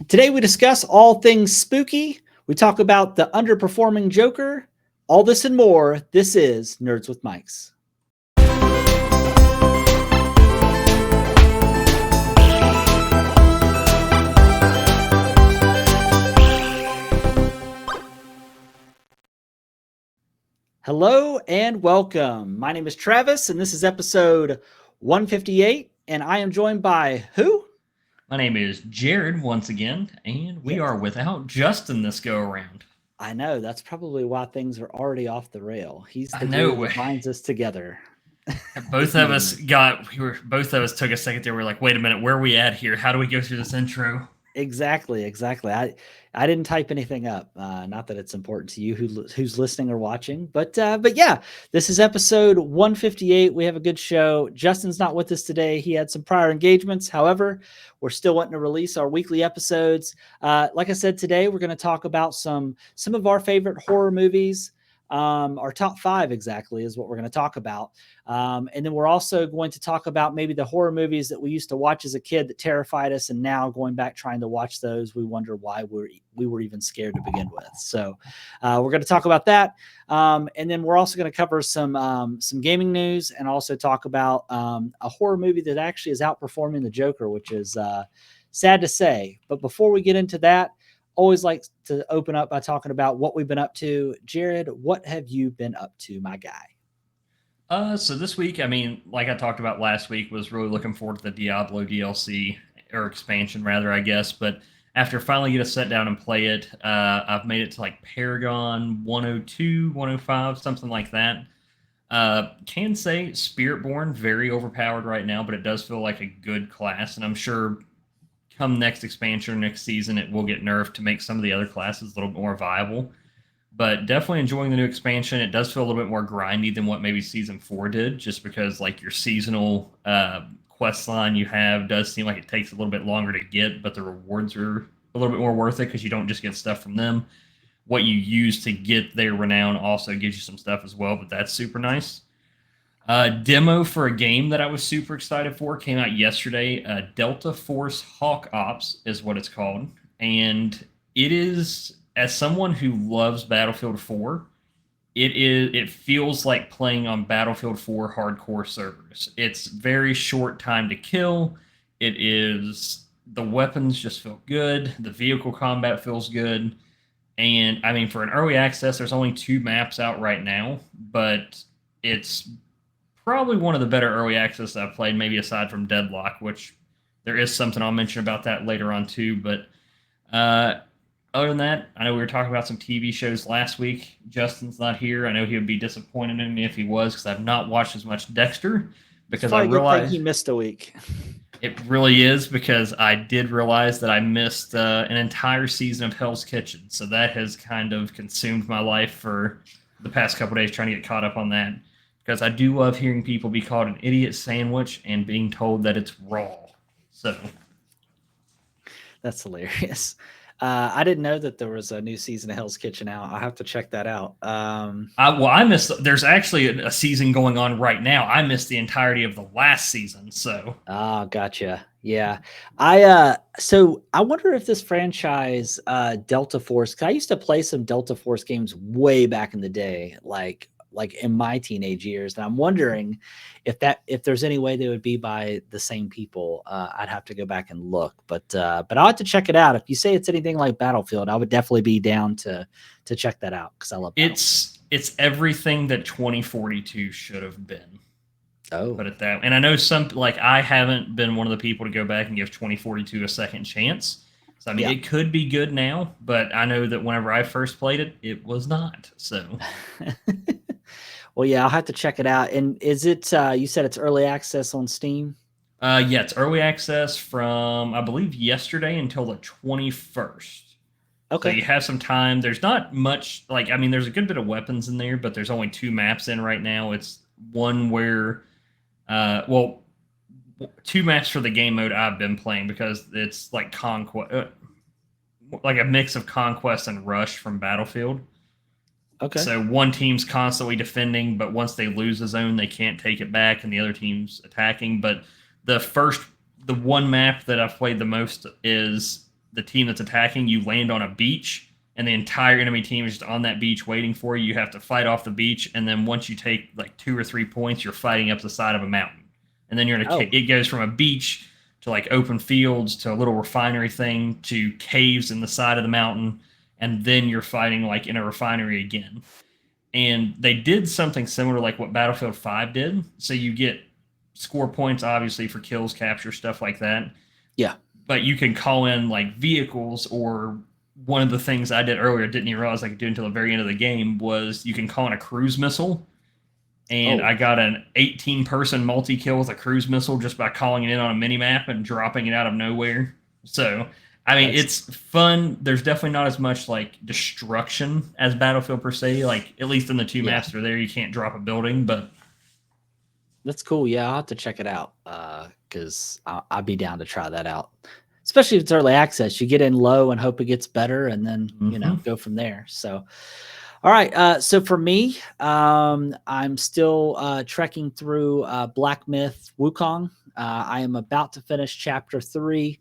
Today we discuss all things spooky. We talk about the underperforming Joker. All this and more. This is Nerds with Mics. Hello and welcome. My name is Travis, and this is episode 158, and I am joined by who? My name is Jared once again, and we are without Justin this go around. I know, that's probably why things are already off the rail. He's the I know. glue that binds us together. Both of us took a second there. We were like, wait a minute, where are we at here? How do we go through this intro? Exactly. I didn't type anything up. Not that it's important to you who's listening or watching, but yeah, this is episode 158. We have a good show. Justin's not with us today. He had some prior engagements. However, we're still wanting to release our weekly episodes. Like I said, today we're going to talk about some of our favorite horror movies. Our top 5 exactly is what we're going to talk about. And then we're also going to talk about maybe the horror movies that we used to watch as a kid that terrified us. And now going back, trying to watch those, we wonder why we were even scared to begin with. So we're going to talk about that. And then we're also going to cover some gaming news and also talk about a horror movie that actually is outperforming the Joker, which is sad to say. But before we get into that, always like to open up by talking about what we've been up to. Jared, what have you been up to, my guy? So this week, like I talked about last week, was really looking forward to the Diablo DLC, or expansion rather, I guess. But after finally get to sit down and play it, I've made it to like Paragon 102, 105, something like that. Can say Spiritborn, very overpowered right now, but it does feel like a good class, and I'm sure come next expansion or next season, it will get nerfed to make some of the other classes a little bit more viable. But definitely enjoying the new expansion. It does feel a little bit more grindy than what maybe Season 4 did, just because like your seasonal quest line you have does seem like it takes a little bit longer to get, but the rewards are a little bit more worth it because you don't just get stuff from them. What you use to get their renown also gives you some stuff as well, but that's super nice. Demo for a game that I was super excited for came out yesterday. Delta Force Hawk Ops is what it's called. And it is, as someone who loves Battlefield 4, it feels like playing on Battlefield 4 hardcore servers. It's very short time to kill. The weapons just feel good. The vehicle combat feels good. And I mean, for an early access, there's only 2 maps out right now, but it's probably one of the better early access I've played, maybe aside from Deadlock, which there is something I'll mention about that later on too. But other than that, I know we were talking about some TV shows last week. Justin's not here. I know he would be disappointed in me if he was, because I've not watched as much Dexter, because I realized he missed a week. It really is, because I did realize that I missed an entire season of Hell's Kitchen. So that has kind of consumed my life for the past couple days, trying to get caught up on that. Because I do love hearing people be called an idiot sandwich and being told that it's raw. So that's hilarious. I didn't know that there was a new season of Hell's Kitchen out. I'll have to check that out. I missed. There's actually a season going on right now. I missed the entirety of the last season. So gotcha. Yeah, so I wonder if this franchise, Delta Force. 'Cause I used to play some Delta Force games way back in the day, like in my teenage years, and I'm wondering if there's any way they would be by the same people. I'd have to go back and look, but I'll have to check it out. If you say it's anything like Battlefield, I would definitely be down to check that out, because I love Battlefield. It's everything that 2042 should have been. Oh, put it that way. And I know I haven't been one of the people to go back and give 2042 a second chance. So I mean, It could be good now, but I know that whenever I first played it, it was not. So well, yeah, I'll have to check it out. And is it, you said it's early access on Steam? Yeah, it's early access from, I believe, yesterday until the 21st. Okay. So you have some time. There's not much, there's a good bit of weapons in there, but there's only 2 maps in right now. It's one where, 2 maps for the game mode I've been playing, because it's like Conquest, like a mix of Conquest and Rush from Battlefield. Okay. So one team's constantly defending, but once they lose a zone, they can't take it back, and the other team's attacking. But the one map that I've played the most is the team that's attacking, you land on a beach, and the entire enemy team is just on that beach waiting for you. You have to fight off the beach, and then once you take like 2 or 3 points, you're fighting up the side of a mountain, and then you're in a. Oh, It goes from a beach to like open fields to a little refinery thing to caves in the side of the mountain, and then you're fighting like in a refinery again. And they did something similar like what Battlefield 5 did. So you get score points obviously for kills, capture, stuff like that. yeah. But you can call in like vehicles, or one of the things I did earlier, didn't even realize I could do until the very end of the game, was you can call in a cruise missile. And Oh, I got an 18-person multi-kill with a cruise missile just by calling it in on a mini map and dropping it out of nowhere. So, I mean, that's it's fun. There's definitely not as much like destruction as Battlefield per se. Like at least in the two yeah. maps that are there, you can't drop a building, but That's cool. Yeah, I'll have to check it out because I'd be down to try that out. Especially if it's early access, you get in low and hope it gets better, and then mhm. go from there. So, all right. So for me, I'm still trekking through Black Myth Wukong. I am about to finish chapter 3.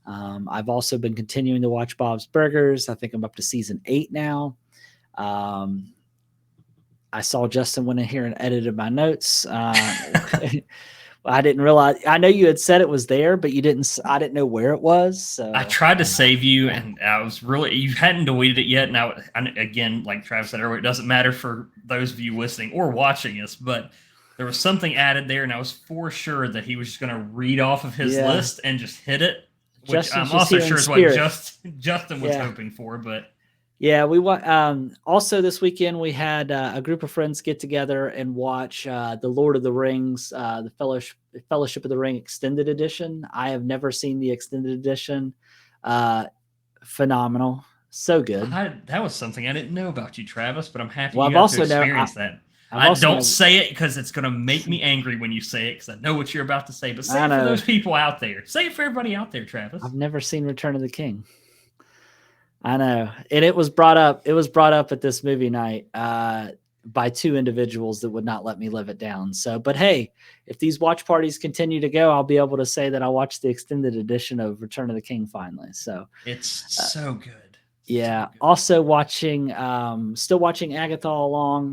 I've also been continuing to watch Bob's Burgers. I think I'm up to season 8 now. Um, I saw Justin went in here and edited my notes. I didn't realize. I know you had said it was there, but you didn't. I didn't know where it was. I So tried to save you, and I was really you hadn't deleted it yet. Now, again, like Travis said earlier, it doesn't matter for those of you listening or watching us, but there was something added there, and I was for sure that he was just going to read off of his yeah, list and just hit it, which Justin's I'm just also here in sure is what spirit. Justin was Yeah, hoping for. But yeah. Also this weekend we had a group of friends get together and watch the Lord of the Rings, the Fellowship of the Ring extended edition. I have never seen the extended edition. Uh, Phenomenal, so good. that was something I didn't know about you, Travis. But I'm happy Well, you got to experience that. I've I also don't never. say it because it's going to make me angry when you say it, because I know what you're about to say. But say I it for know. those people out there. Say it for everybody out there, Travis. I've never seen Return of the King. I know, and it was brought up. It was brought up at this movie night by two individuals that would not let me live it down. So, but hey, if these watch parties continue to go, I'll be able to say that I watched the extended edition of Return of the King finally. So, It's uh, so good. So yeah. good. Also watching, still watching Agatha all along.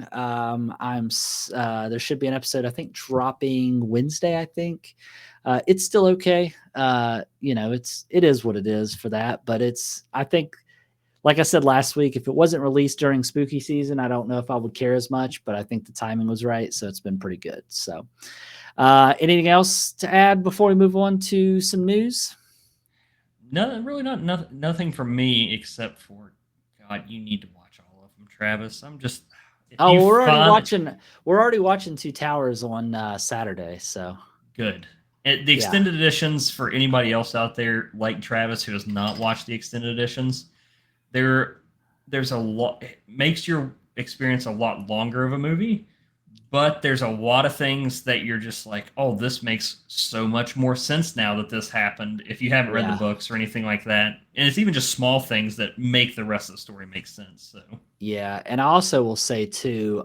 There should be an episode, I think, dropping Wednesday. I think it's still okay. It is what it is for that, but I think, like I said last week, if it wasn't released during spooky season, I don't know if I would care as much, but I think the timing was right. So it's been pretty good. So, anything else to add before we move on to some news? No, really nothing from me except for God, you need to watch all of them, Travis. I'm just if you Oh, find we're already watching Two Towers on Saturday. So good. The yeah, extended editions for anybody else out there like Travis who has not watched the extended editions, there there's a lot it makes your experience a lot longer of a movie, but there's a lot of things that you're just like, oh, this makes so much more sense now that this happened if you haven't read the yeah, books or anything like that. And it's even just small things that make the rest of the story make sense. So yeah. And I also will say too,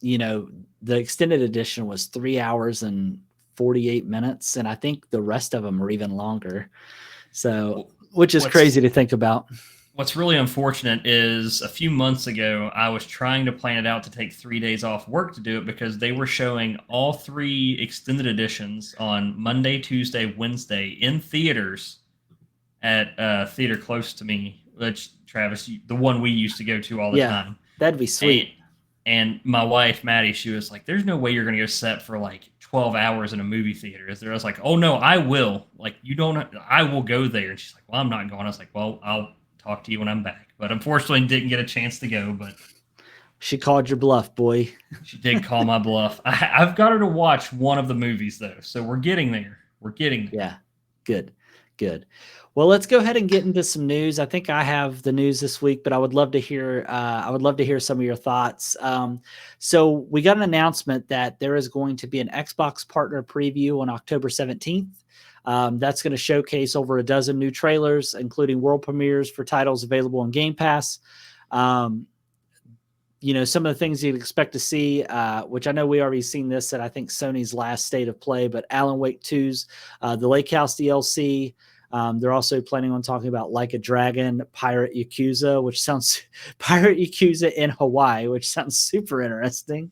you know, the extended edition was 3 hours and 48 minutes, and I think the rest of them are even longer. So, which is what's crazy to think about. what's really unfortunate is a few months ago I was trying to plan it out to take 3 days off work to do it, because they were showing all three extended editions on Monday, Tuesday, Wednesday in theaters at a theater close to me, which Travis, the one we used to go to all the Yeah, time. that'd be And, sweet. and my wife Maddie, she was like, "There's no way you're going to go set for like 12 hours in a movie theater, is there?" I was like, "Oh no, I will. Like, you don't. I will go there." And she's like, "Well, I'm not going." I was like, "Well, I'll talk to you when I'm back." But unfortunately, didn't get a chance to go. But She called your bluff, boy. she did call my bluff. I've got her to watch one of the movies though, so we're getting there. We're getting there. Yeah, good, good. Well, let's go ahead and get into some news. I think I have the news this week, but I would love to hear. I would love to hear some of your thoughts. So we got an announcement that there is going to be an Xbox partner preview on October 17th. That's going to showcase over a dozen new trailers, including world premieres for titles available on Game Pass. Um, some of the things you'd expect to see, which I know we already seen this at, I think, Sony's last State of Play, but Alan Wake 2's The Lake House DLC, They're also planning on talking about Like a Dragon, Pirate Yakuza, which sounds Pirate Yakuza in Hawaii, which sounds super interesting.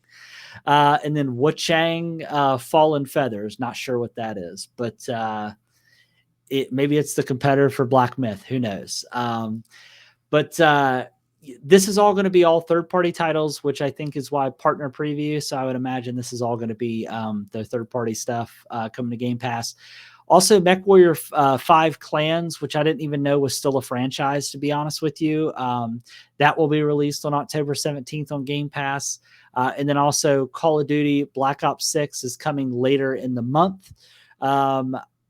And then Wuchang Fallen Feathers. Not sure what that is, but maybe it's the competitor for Black Myth. Who knows? But this is all going to be all third-party titles, which I think is why partner preview. So I would imagine this is all going to be the third-party stuff coming to Game Pass. Also, MechWarrior 5 Clans, which I didn't even know was still a franchise, to be honest with you. That will be released on October 17th on Game Pass. And then also Call of Duty Black Ops 6 is coming later in the month.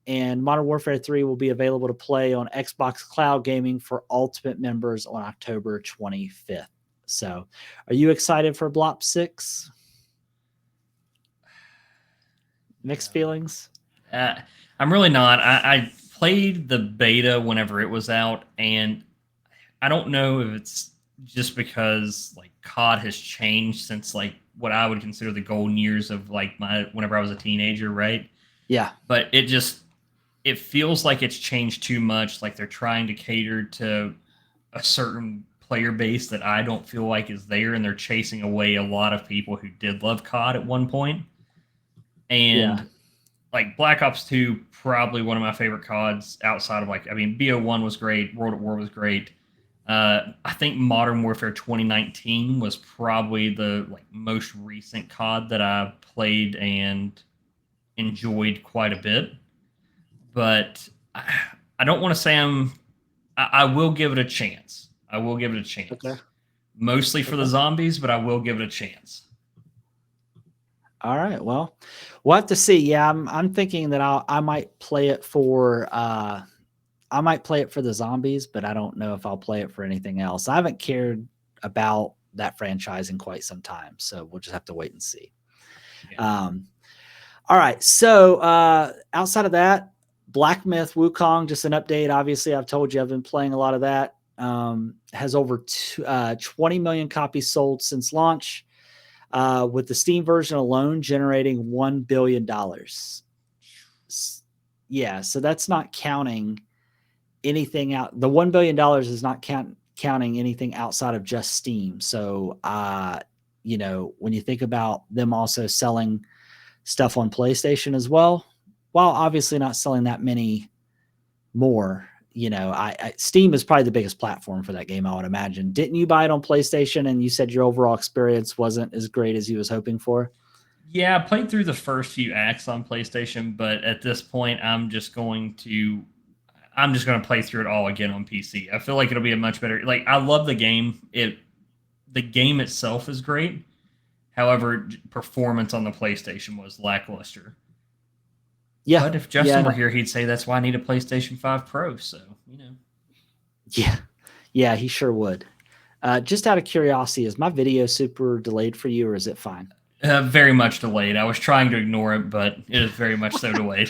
And Modern Warfare 3 will be available to play on Xbox Cloud Gaming for Ultimate members on October 25th. So are you excited for Blop 6? Mixed feelings? I'm really not. I played the beta whenever it was out, and I don't know if it's just because like COD has changed since like what I would consider the golden years of like whenever I was a teenager, right? Yeah. But it feels like it's changed too much. Like they're trying to cater to a certain player base that I don't feel like is there, and they're chasing away a lot of people who did love COD at one point. And like Black Ops 2, probably one of my favorite CODs outside of like, I mean, BO1 was great, World at War was great. I think Modern Warfare 2019 was probably the like most recent COD that I played and enjoyed quite a bit. But I don't want to say I will give it a chance. I will give it a chance. Okay. Mostly for the zombies, but I will give it a chance. All right. Well, we'll have to see. Yeah, I'm thinking that I might play it for the zombies, but I don't know if I'll play it for anything else. I haven't cared about that franchise in quite some time, so we'll just have to wait and see. Yeah. All right. So outside of that, Black Myth Wukong, just an update. Obviously, I've told you I've been playing a lot of that. Has over 20 million copies sold since launch. With the Steam version alone generating $1 billion. Yeah, so that's not counting anything out. The $1 billion is not counting anything outside of just Steam. So, when you think about them also selling stuff on PlayStation as well, while obviously not selling that many more, Steam is probably the biggest platform for that game, I would imagine. Didn't you buy it on PlayStation and you said your overall experience wasn't as great as you was hoping for? Yeah, I played through the first few acts on PlayStation, but at this point I'm just going to play through it all again on PC. I feel like it'll be a much better, like I love the game. The game itself is great. However, performance on the PlayStation was lackluster. Yeah. But if Justin were here, he'd say that's why I need a PlayStation 5 Pro. So, Yeah. Yeah, he sure would. Just out of curiosity, is my video super delayed for you or is it fine? Very much delayed. I was trying to ignore it, but it is very much so delayed.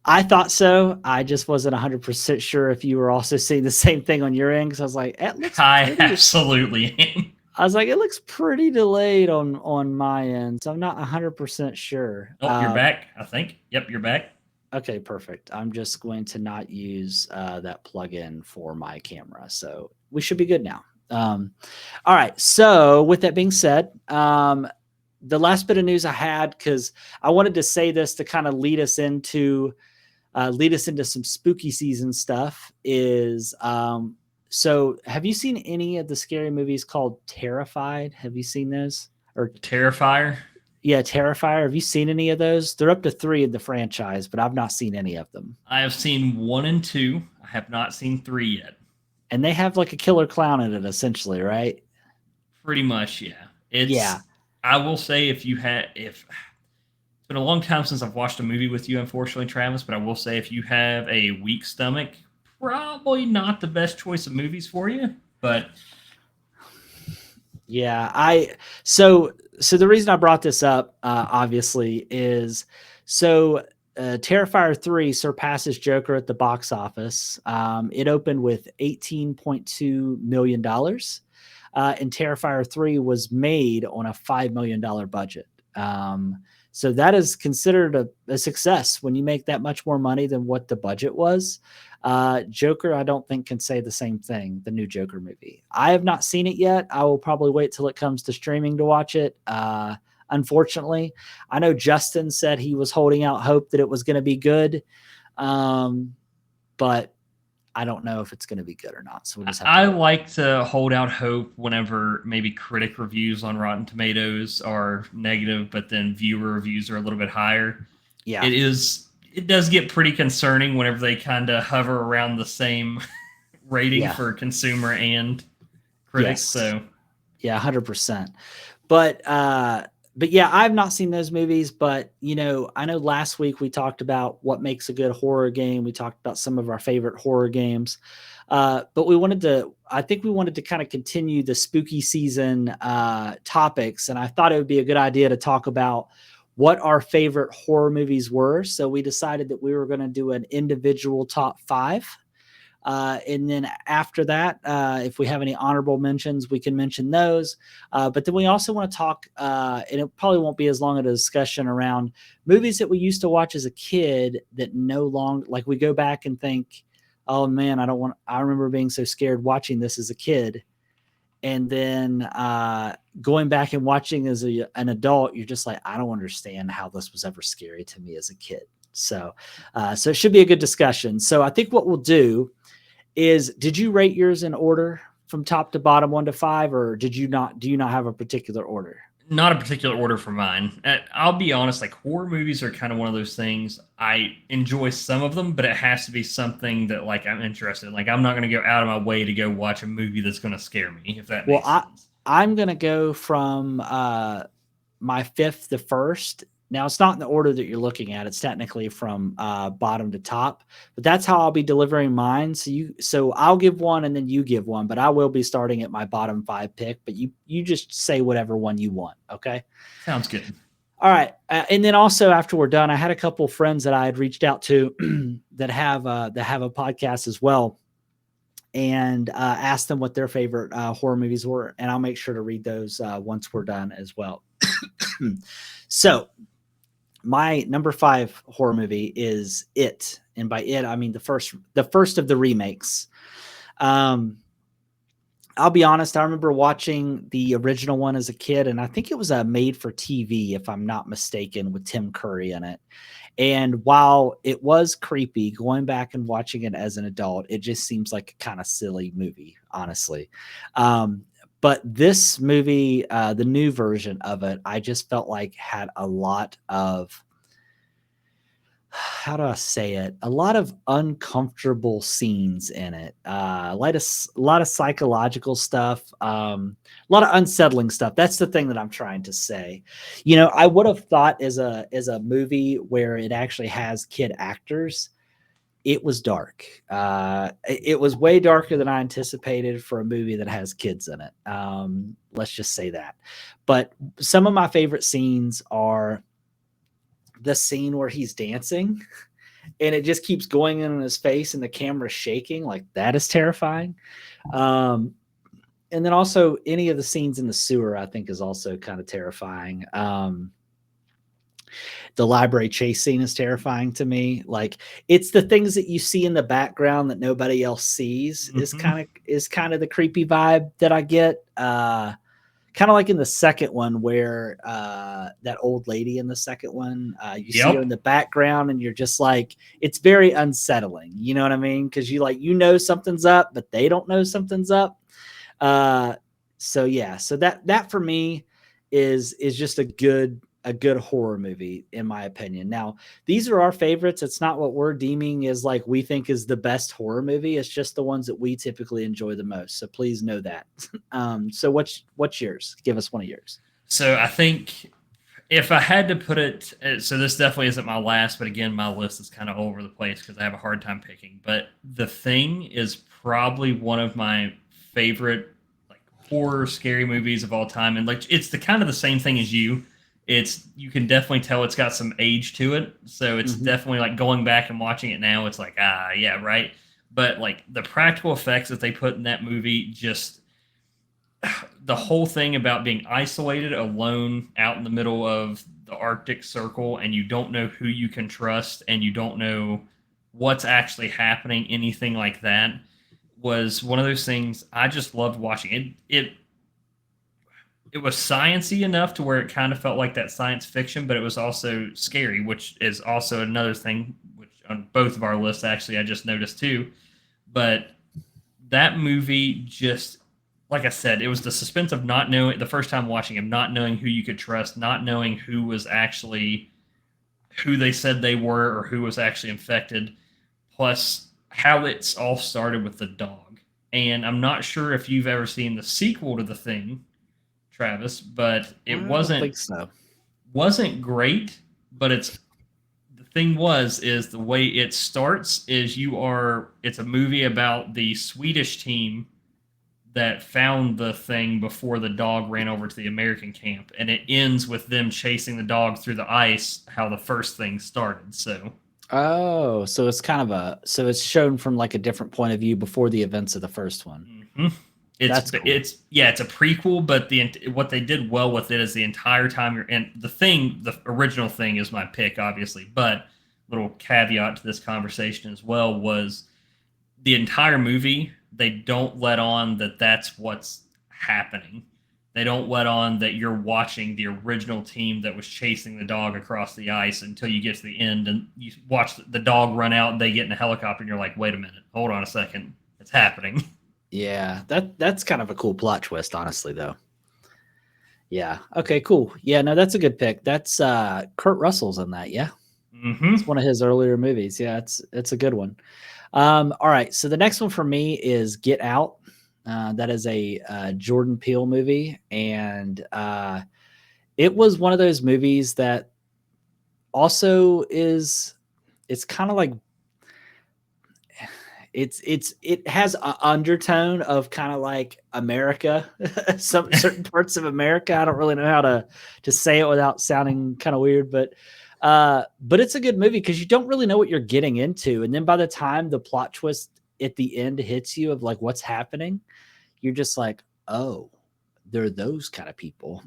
I thought so. I just wasn't 100% sure if you were also seeing the same thing on your end because I was like, it looks I absolutely am. I was like, it looks pretty delayed on my end, so I'm not 100% sure. Oh, you're back, I think. Yep, you're back. Okay, perfect. I'm just going to not use that plugin for my camera, so we should be good now. All right, so with that being said, the last bit of news I had, because I wanted to say this to kind of lead us into some spooky season stuff, is so have you seen any of the scary movies called Terrified? Have you seen those? Or Terrifier? Yeah, Terrifier. Have you seen any of those? They're up to 3 in the franchise, but I've not seen any of them. I have seen 1 and 2. I have not seen 3 yet. And they have like a killer clown in it, essentially, right? Pretty much, yeah. I will say it's been a long time since I've watched a movie with you, unfortunately, Travis, but I will say if you have a weak stomach, probably not the best choice of movies for you, but yeah, so the reason I brought this up, obviously, is Terrifier 3 surpasses Joker at the box office. It opened with $18.2 million, and Terrifier 3 was made on a $5 million budget. So that is considered a success when you make that much more money than what the budget was. Joker, I don't think can say the same thing. The new Joker movie. I have not seen it yet. I will probably wait till it comes to streaming to watch it. Unfortunately, I know Justin said he was holding out hope that it was going to be good, but I don't know if it's going to be good or not. So we'll just have to I wait. like to hold out hope whenever maybe critic reviews on Rotten Tomatoes are negative, but then viewer reviews are a little bit higher. Yeah, It does get pretty concerning whenever they kind of hover around the same rating yeah, for consumer and critics. yes, So yeah, 100%. But yeah, I've not seen those movies, but I know last week we talked about what makes a good horror game. We talked about some of our favorite horror games. But I think we wanted to kind of continue the spooky season topics. And I thought it would be a good idea to talk about what our favorite horror movies were. So we decided that we were going to do an individual top 5. And then after that, if we have any honorable mentions, we can mention those. But then we also want to talk, and it probably won't be as long a discussion around movies that we used to watch as a kid that no longer, like we go back and think, oh man, I remember being so scared watching this as a kid. And then going back and watching as an adult, you're just like, I don't understand how this was ever scary to me as a kid. So it should be a good discussion. So I think what we'll do is, did you rate yours in order from top to bottom, 1 to 5, or do you not have a particular order? not a particular order for mine. I'll be honest, like horror movies are kind of one of those things. I enjoy some of them, but it has to be something that like I'm interested in. Like I'm not going to go out of my way to go watch a movie that's going to scare me, if that makes sense. I'm going to go from my 5th to 1st. Now, it's not in the order that you're looking at. It's technically from bottom to top, but that's how I'll be delivering mine. So I'll give one and then you give one, but I will be starting at my bottom 5 pick, but you just say whatever one you want. Okay. Sounds good. All right. And then also after we're done, I had a couple friends that I had reached out to that have a podcast as well, and asked them what their favorite horror movies were. And I'll make sure to read those once we're done as well. So my number 5 horror movie is It. And by It, I mean the first of the remakes. I'll be honest, I remember watching the original one as a kid, and I think it was a made for TV, if I'm not mistaken, with Tim Curry in it. And while it was creepy, going back and watching it as an adult, it just seems like a kind of silly movie, honestly. But this movie, the new version of it, I just felt like had a lot of, how do I say it? A lot of uncomfortable scenes in it. A lot of psychological stuff. A lot of unsettling stuff. That's the thing that I'm trying to say. I would have thought as a movie where it actually has kid actors, it was dark. It was way darker than I anticipated for a movie that has kids in it. Let's just say that. But some of my favorite scenes are the scene where he's dancing and it just keeps going in his face and the camera's shaking. Like, that is terrifying. And then also any of the scenes in the sewer, I think, is also kind of terrifying. The library chase scene is terrifying to me. Like, it's the things that you see in the background that nobody else sees is kind of the creepy vibe that I get. Kind of like in the second one where that old lady in the second one, you see her in the background and you're just like, it's very unsettling. You know what I mean? Because something's up, but they don't know something's up. So yeah, so that for me is just a good horror movie, in my opinion. Now, these are our favorites. It's not what we're deeming as like we think is the best horror movie. It's just the ones that we typically enjoy the most. So please know that. So what's yours? Give us one of yours. So I think if I had to put it, so this definitely isn't my last, but again, my list is kind of all over the place because I have a hard time picking. But The Thing is probably one of my favorite like horror scary movies of all time, and like it's the kind of the same thing as you. You can definitely tell it's got some age to it. So it's definitely like going back and watching it now, it's like, yeah, right. But like the practical effects that they put in that movie, just the whole thing about being isolated alone out in the middle of the Arctic Circle and you don't know who you can trust and you don't know what's actually happening, anything like that, was one of those things I just loved watching. It was sciency enough to where it kind of felt like that science fiction, but it was also scary, which is also another thing which on both of our lists actually I just noticed too. But that movie just, like I said, it was the suspense of not knowing the first time watching him, not knowing who you could trust, not knowing who was actually who they said they were or who was actually infected, plus how it's all started with the dog. And I'm not sure if you've ever seen the sequel to The Thing, Travis, but I it don't think so. wasn't great, but the thing is the way it starts is it's a movie about the Swedish team that found the thing before the dog ran over to the American camp, and it ends with them chasing the dog through the ice, how the first thing started. So Oh, so it's kind of so it's shown from like a different point of view before the events of the first one. mhm. That's cool. It's yeah, it's a prequel, but what they did well with it is the entire time you're in the original thing is my pick, obviously, but little caveat to this conversation as well was the entire movie they don't let on that that's what's happening. They don't let on that you're watching the original team that was chasing the dog across the ice until you get to the end and you watch the dog run out and they get in a helicopter and you're like, wait a minute, hold on a second, it's happening. Yeah, that's kind of a cool plot twist, honestly, though. Yeah. Okay, cool. Yeah, no, that's a good pick. That's Kurt Russell's in that, yeah. Mm-hmm. It's one of his earlier movies. Yeah, it's a good one. All right, so the next one for me is Get Out. That is a Jordan Peele movie, and it was one of those movies that also it's kind of like it has an undertone of kind of like America, some certain parts of America. I don't really know how to say it without sounding kind of weird, but it's a good movie because you don't really know what you're getting into, and then by the time the plot twist at the end hits you of like what's happening, you're just like, oh, they're those kind of people.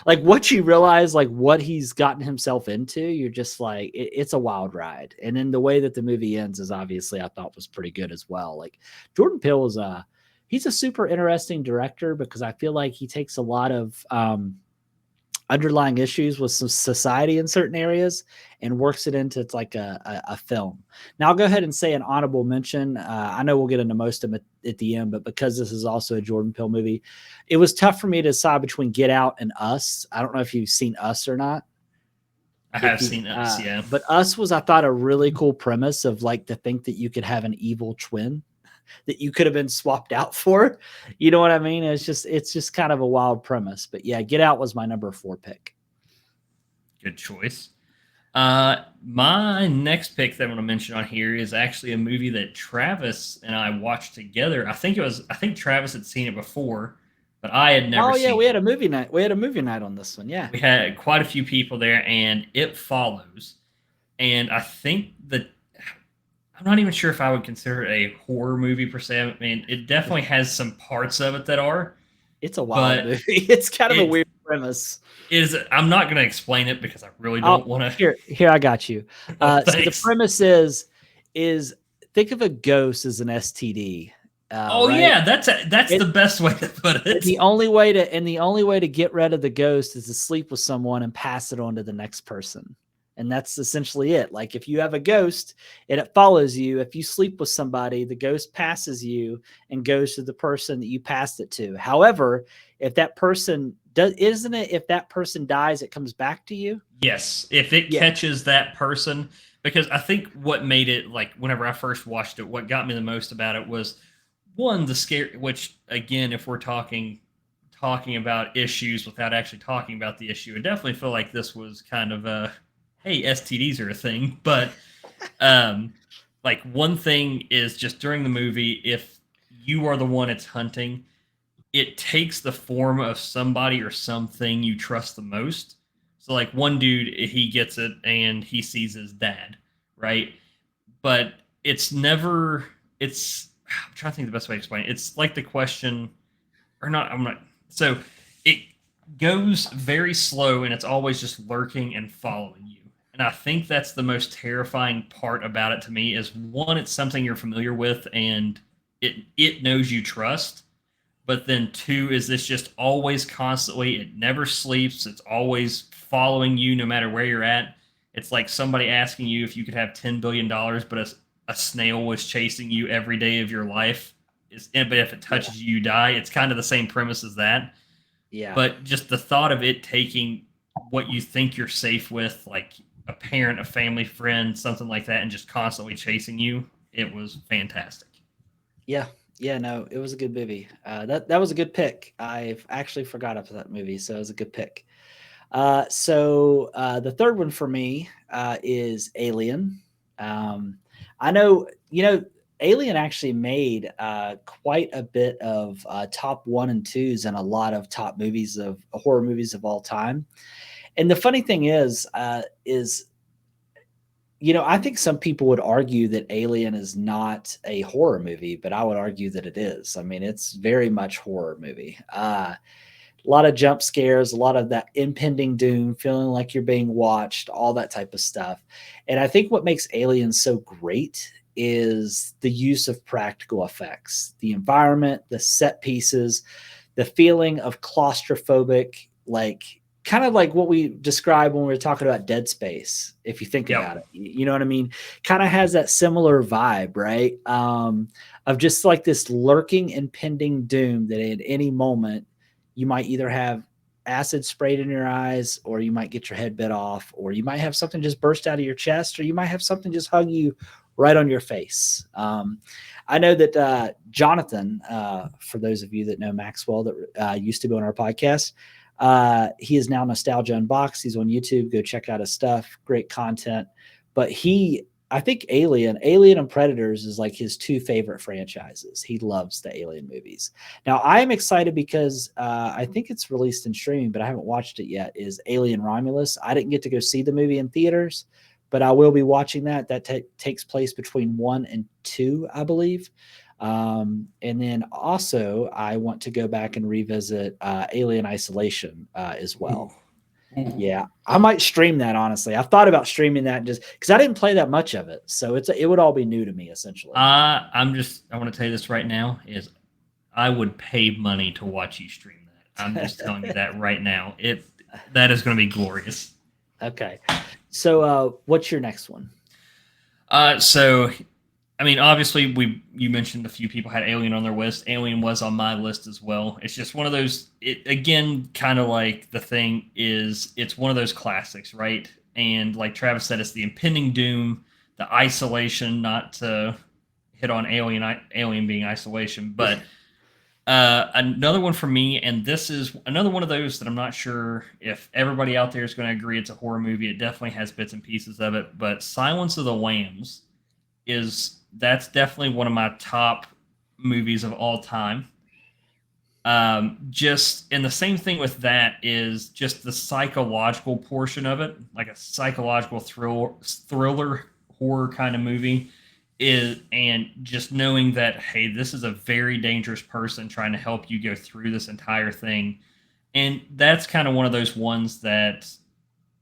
Like what you realize, like what he's gotten himself into, you're just like, it's a wild ride. And then the way that the movie ends is obviously I thought was pretty good as well. Like Jordan Peele is he's a super interesting director because I feel like he takes a lot of underlying issues with some society in certain areas and works it into it's like a film. Now I'll go ahead and say an honorable mention. I know we'll get into most of them at the end, but because this is also a Jordan Peele movie, it was tough for me to decide between Get Out and Us. I don't know if you've seen Us or not. I have seen Us, yeah. But Us was, I thought, a really cool premise of like to think that you could have an evil twin that you could have been swapped out for. You know what I mean? It's just kind of a wild premise. But yeah, Get Out was my number 4 pick. Good choice. My next pick that I want to mention on here is actually a movie that Travis and I watched together. I think Travis had seen it before, but I had never seen it. We had a movie night. We had a movie night on this one. Yeah. We had quite a few people there, and It Follows. And I think that I'm not even sure if I would consider it a horror movie per se. I mean, it definitely has some parts of it that are. It's a wild movie. It's kind of a weird premise. I'm not going to explain it because I really don't want to. Here, I got you. So the premise is think of a ghost as an STD. Right? Yeah, that's the best way to put it. The only way to get rid of the ghost is to sleep with someone and pass it on to the next person. And that's essentially it. Like if you have a ghost and it follows you, if you sleep with somebody, the ghost passes you and goes to the person that you passed it to. However, if that person if that person dies, it comes back to you? Yes. If it catches that person, because I think what made it, like whenever I first watched it, what got me the most about it was one, the scare, which again, if we're talking about issues without actually talking about the issue, I definitely feel like this was kind of a, hey, STDs are a thing. But like one thing is just during the movie, if you are the one it's hunting, it takes the form of somebody or something you trust the most. So like one dude, he gets it and he sees his dad, right? But I'm trying to think of the best way to explain it. It's like the question, or not, so goes very slow and it's always just lurking and following you. And I think that's the most terrifying part about it to me is one, it's something you're familiar with and it knows you trust. But then two is this just always constantly, it never sleeps, it's always following you no matter where you're at. It's like somebody asking you if you could have $10 billion, but a snail was chasing you every day of your life. But if it touches you, you die. It's kind of the same premise as that. Yeah. But just the thought of it taking what you think you're safe with, like a parent, a family friend, something like that, and just constantly chasing you, it was fantastic. Yeah. Yeah, no, it was a good movie. That was a good pick. I've actually forgot about that movie, so it was a good pick. The third one for me is Alien. I know, Alien actually made quite a bit of top one and twos and a lot of top movies of horror movies of all time. And the funny thing is I think some people would argue that Alien is not a horror movie, but I would argue that it is. I mean, it's very much horror movie. A lot of jump scares, a lot of that impending doom, feeling like you're being watched, all that type of stuff. And I think what makes Alien so great is the use of practical effects, the environment, the set pieces, the feeling of claustrophobic, like kind of like what we described when we were talking about Dead Space, if you think about it. You know what I mean? Kind of has that similar vibe, right? Of just like this lurking, impending doom that at any moment you might either have acid sprayed in your eyes, or you might get your head bit off, or you might have something just burst out of your chest, or you might have something just hug you right on your face. I know that Jonathan, for those of you that know Maxwell that used to be on our podcast, he is now Nostalgia Unboxed. He's on YouTube. Go check out his stuff. Great content. But I think Alien and Predators is like his two favorite franchises. He loves the Alien movies. Now I am excited because I think it's released in streaming, but I haven't watched it yet, is Alien Romulus. I didn't get to go see the movie in theaters, but I will be watching that. That takes place between 1 and 2, I believe. And then also I want to go back and revisit Alien Isolation as well. Ooh. Yeah, I might stream that, honestly. I've thought about streaming that just because I didn't play that much of it. So it would all be new to me, essentially. I want to tell you this right now is I would pay money to watch you stream that. I'm just telling you that right now. That is going to be glorious. Okay. So what's your next one? So I mean, obviously, you mentioned a few people had Alien on their list. Alien was on my list as well. It's just one of those. Again, kind of like The Thing is. It's one of those classics, right? And like Travis said, it's the impending doom, the isolation. Not to hit on Alien being isolation, but another one for me. And this is another one of those that I'm not sure if everybody out there is going to agree it's a horror movie. It definitely has bits and pieces of it, but Silence of the Lambs that's definitely one of my top movies of all time. And the same thing with that is just the psychological portion of it, like a psychological thriller horror kind of movie and just knowing that, hey, this is a very dangerous person trying to help you go through this entire thing. And that's kind of one of those ones that,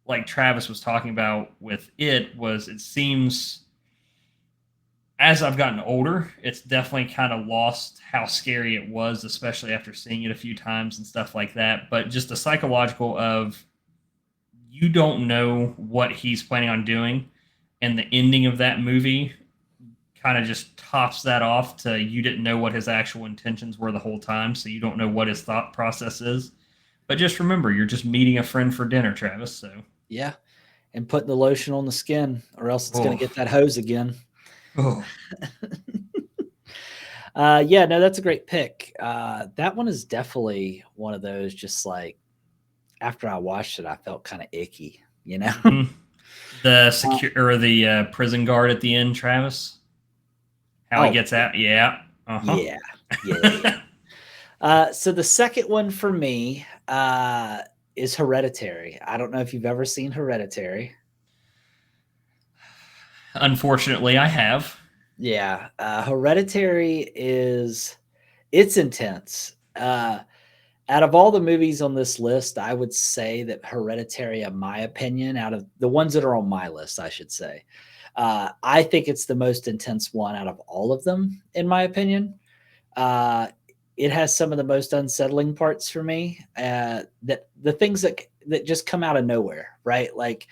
like Travis was talking about with it seems as I've gotten older, it's definitely kind of lost how scary it was, especially after seeing it a few times and stuff like that. But just the psychological of you don't know what he's planning on doing, and the ending of that movie kind of just tops that off to you didn't know what his actual intentions were the whole time, so you don't know what his thought process is. But just remember, you're just meeting a friend for dinner, Travis. So yeah, and putting the lotion on the skin, or else it's going to get that hose again. Oh. Yeah, no, that's a great pick. That one is definitely one of those, just like after I watched it, I felt kind of icky, Mm-hmm. The prison guard at the end, Travis. How he gets out? Yeah. Uh-huh. Yeah. So the second one for me is Hereditary. I don't know if you've ever seen Hereditary. Unfortunately, I have. Yeah. Hereditary it's intense. Out of all the movies on this list, I would say that Hereditary, in my opinion, out of the ones that are on my list, I should say, I think it's the most intense one out of all of them, in my opinion. Uh, it has some of the most unsettling parts for me. That the things that just come out of nowhere, right? Like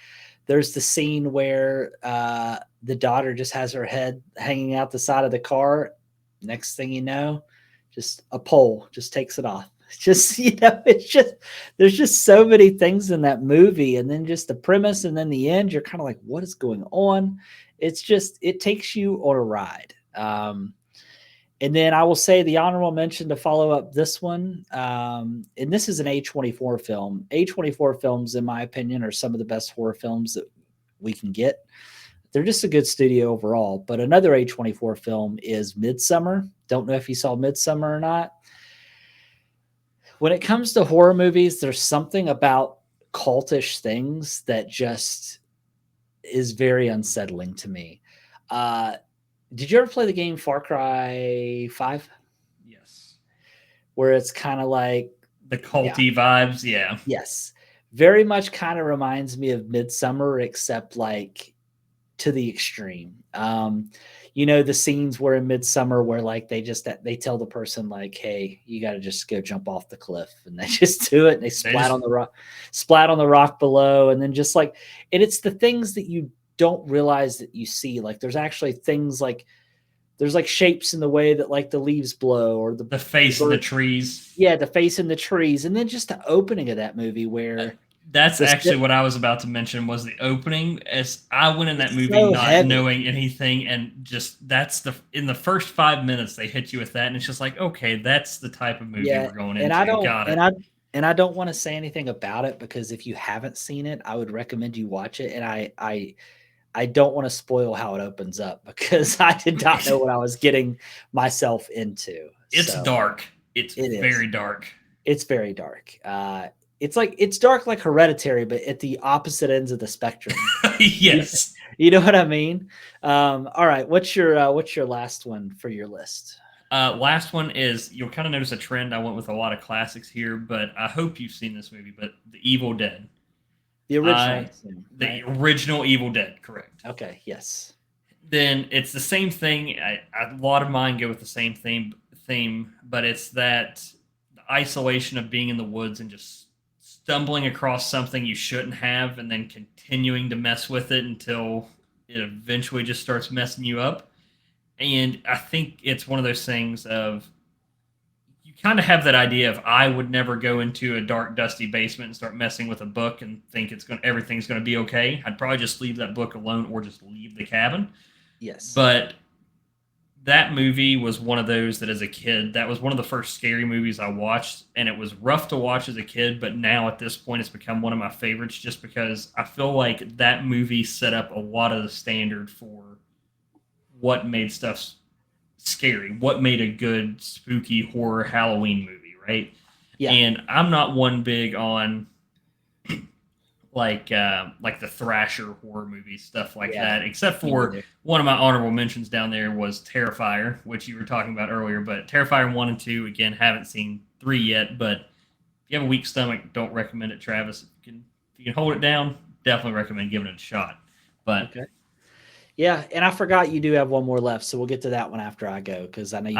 there's the scene where the daughter just has her head hanging out the side of the car. Next thing you know, just a pole just takes it off. Just it's just there's just so many things in that movie, and then just the premise, and then the end. You're kind of like, what is going on? It's just it takes you on a ride. And then I will say the honorable mention to follow up this one, and this is an A24 film. A24 films, in my opinion, are some of the best horror films that we can get. They're just a good studio overall. But another A24 film is Midsummer. Don't know if you saw Midsummer or not. When it comes to horror movies, there's something about cultish things that just is very unsettling to me. Uh, did you ever play the game Far Cry 5? Yes. Where it's kind of like, The culty vibes, yeah. yes, very much kind of reminds me of Midsummer, except like to the extreme. The scenes where in Midsummer where like they tell the person like, "Hey, you got to just go jump off the cliff," and they just do it. And they splat on the rock below, and then just like, and it's the things that you don't realize that you see. Like there's actually things like there's like shapes in the way that like the leaves blow or the face of the trees. Yeah, the face in the trees, and then just the opening of that movie where that's actually what I was about to mention was the opening. As I went in that movie so not heavy. knowing anything, and just in the first 5 minutes they hit you with that, and it's just like, okay, that's the type of movie we're going into. Got it. And I don't want to say anything about it because if you haven't seen it, I would recommend you watch it. And I don't want to spoil how it opens up because I did not know what I was getting myself into. It's dark. It's very is. dark. It's very dark. It's dark like Hereditary, but at the opposite ends of the spectrum. Yes. You know what I mean? All right. What's your last one for your list? Last one is, you'll kind of notice a trend. I went with a lot of classics here, but I hope you've seen this movie, but The Evil Dead. The original. The original Evil Dead, correct. Okay, yes. Then it's the same thing. A lot of mine go with the same theme, but it's that the isolation of being in the woods and just stumbling across something you shouldn't have and then continuing to mess with it until it eventually just starts messing you up. And I think it's one of those things of, you kind of have that idea of, I would never go into a dark, dusty basement and start messing with a book and think everything's going to be okay. I'd probably just leave that book alone or just leave the cabin. Yes. But that movie was one of those that as a kid, that was one of the first scary movies I watched, and it was rough to watch as a kid, but now at this point it's become one of my favorites just because I feel like that movie set up a lot of the standard for what made stuff scary, what made a good spooky horror Halloween movie, right? Yeah. And I'm not one big on like the Thrasher horror movies, stuff like that, except for one of my honorable mentions down there was Terrifier, which you were talking about earlier. But Terrifier 1 and 2, again, haven't seen 3 yet, but if you have a weak stomach, don't recommend it, Travis. If you can hold it down, definitely recommend giving it a shot. But okay. Yeah, and I forgot you do have one more left, so we'll get to that one after I go because I know you.